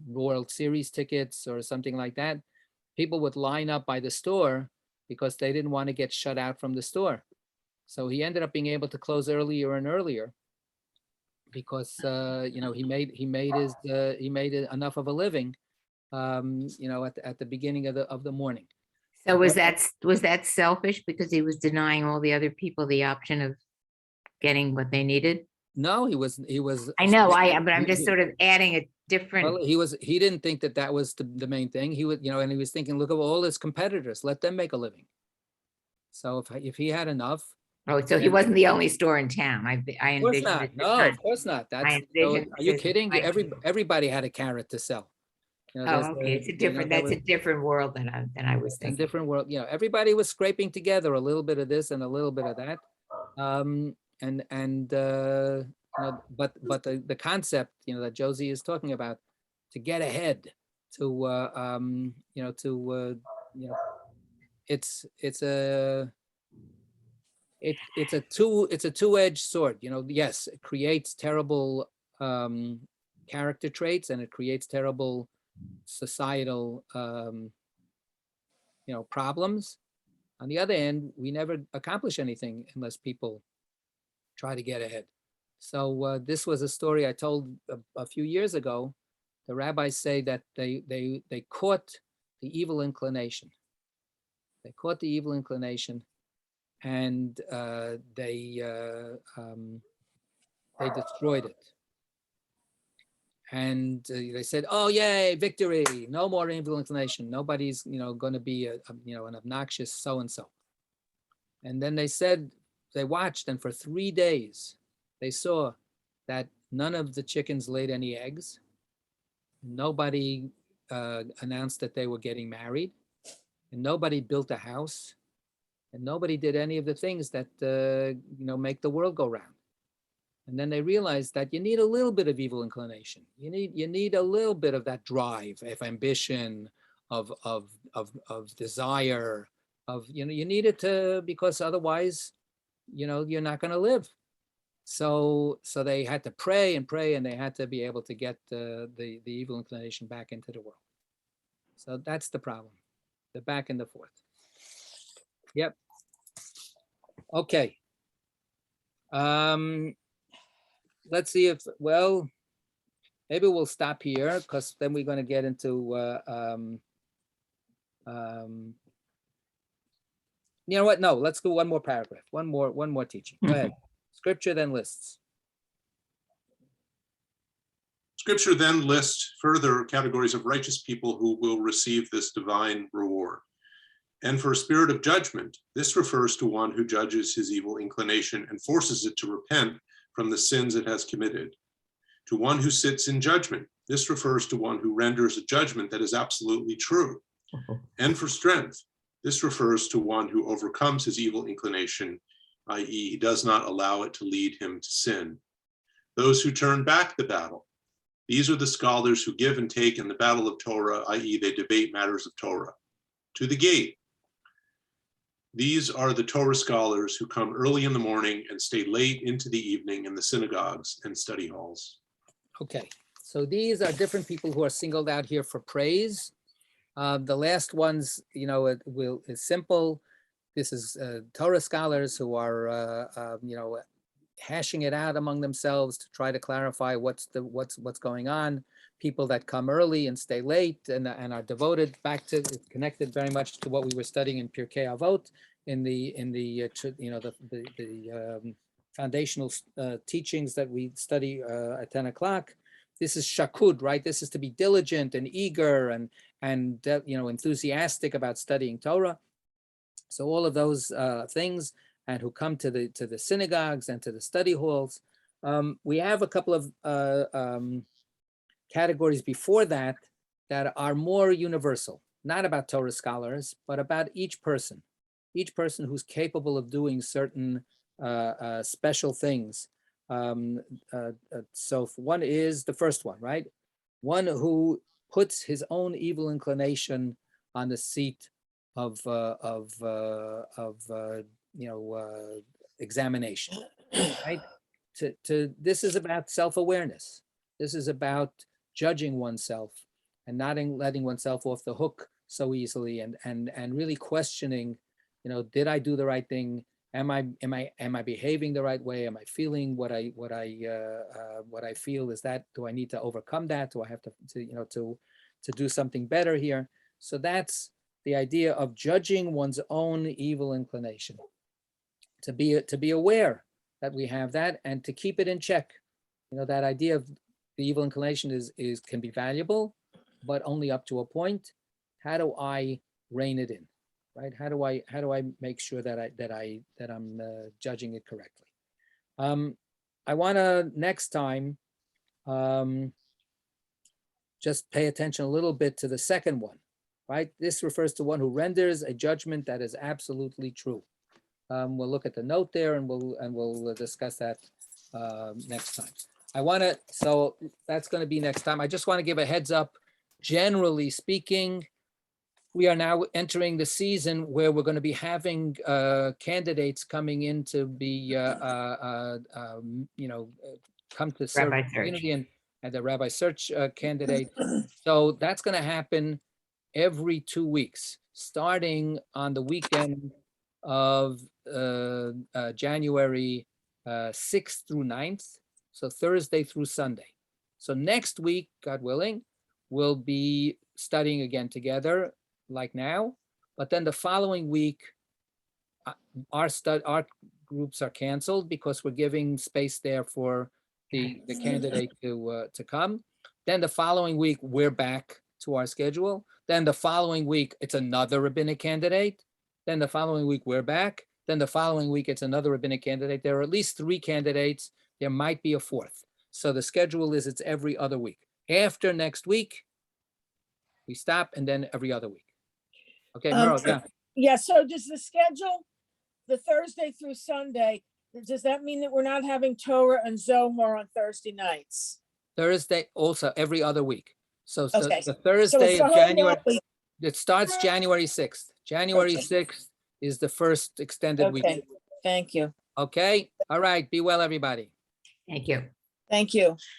World Series tickets or something like that, people would line up by the store because they didn't want to get shut out from the store. So he ended up being able to close earlier and earlier because he made enough of a living, at the beginning of the morning. So was that selfish because he was denying all the other people the option of getting what they needed? No, he was. I know, but I'm just sort of adding a different. Well, he didn't think that was the main thing. He would, and he was thinking, look at all his competitors, let them make a living. So if he had enough. Oh, so he wasn't the only store in town. I Of course envisioned not. it No, different. of course not. That's, I envisioned are you this kidding? like- Everybody had a carrot to sell. Oh, okay, it's a different, that's a different world than I was a thinking. different world. Everybody was scraping together a little bit of this and a little bit of that. But the concept, that Josie is talking about, to get ahead, it's a two-edged sword. Yes, it creates terrible character traits, and it creates terrible societal problems. On the other hand, we never accomplish anything unless people try to get ahead. So this was a story I told a few years ago. The rabbis say that they caught the evil inclination. They caught the evil inclination, and they destroyed it. And they said, "Oh, yay, victory! No more evil inclination. Nobody's, going to be an obnoxious so and so." And then they watched, and for 3 days, they saw that none of the chickens laid any eggs. Nobody announced that they were getting married, and nobody built a house, and nobody did any of the things that make the world go round. And then they realized that you need a little bit of evil inclination. You need a little bit of that drive, of ambition, of desire, you need it to, because otherwise, you're not going to live. So they had to pray and pray, and they had to be able to get the evil inclination back into the world. So that's the problem, the back and the forth. Yep. Okay. Let's see maybe we'll stop here, because then we're going to get into, you know what? No, let's go one more paragraph, one more teaching. Go ahead. Scripture then lists. Scripture then lists further categories of righteous people who will receive this divine reward. And for a spirit of judgment, this refers to one who judges his evil inclination and forces it to repent from the sins it has committed. To one who sits in judgment, this refers to one who renders a judgment that is absolutely true. And for strength, this refers to one who overcomes his evil inclination, i.e., he does not allow it to lead him to sin. Those who turn back the battle, these are the scholars who give and take in the battle of Torah, i.e., they debate matters of Torah. To the gate, these are the Torah scholars who come early in the morning and stay late into the evening in the synagogues and study halls. Okay, so these are different people who are singled out here for praise. The last ones, is simple. This is Torah scholars who are, hashing it out among themselves to try to clarify what's going on. People that come early and stay late and are devoted back to, connected very much to what we were studying in Pirkei Avot, in the foundational teachings that we study at 10 o'clock. This is shakud, right? This is to be diligent and eager and enthusiastic about studying Torah. So all of those things, and who come to the synagogues and to the study halls. We have a couple of categories before that are more universal, not about Torah scholars, but about each person who's capable of doing certain special things. So one is the first one, right? One who puts his own evil inclination on the seat of examination, right? This is about self-awareness. This is about judging oneself and not letting oneself off the hook so easily, and really questioning, did I do the right thing? Am I behaving the right way? Am I feeling what I feel? Do I need to overcome that? Do I have to do something better here? So that's the idea of judging one's own evil inclination, to be aware that we have that and to keep it in check. That idea of the evil inclination can be valuable, but only up to a point. How do I rein it in? Right? How do I make sure that I'm judging it correctly? I want to next time just pay attention a little bit to the second one, right? This refers to one who renders a judgment that is absolutely true. We'll look at the note there, and we'll discuss that next time. So that's going to be next time. I just want to give a heads up. Generally speaking, we are now entering the season where we're going to be having candidates coming in to be, come to serve Rabbi the search. community and the rabbi search candidate. So that's going to happen every 2 weeks, starting on the weekend of January 6th through 9th. So Thursday through Sunday. So next week, God willing, we'll be studying again together like now, but then the following week, our groups are canceled because we're giving space there for the candidate to come. Then the following week, we're back to our schedule. Then the following week, it's another rabbinic candidate. Then the following week, we're back. Then the following week, it's another rabbinic candidate. There are at least 3 candidates. There might be a 4th. So the schedule is it's every other week. After next week, we stop, and then every other week. Okay, Merle, yeah. Yeah, so does the schedule, the Thursday through Sunday, does that mean that we're not having Torah and Zohar on Thursday nights? Thursday, also every other week. So Okay. the So Thursday it's the of whole January, week. it starts January 6th. January Okay. 6th is the first extended week. Okay, thank you. Okay, all right, be well, everybody. Thank you. Thank you.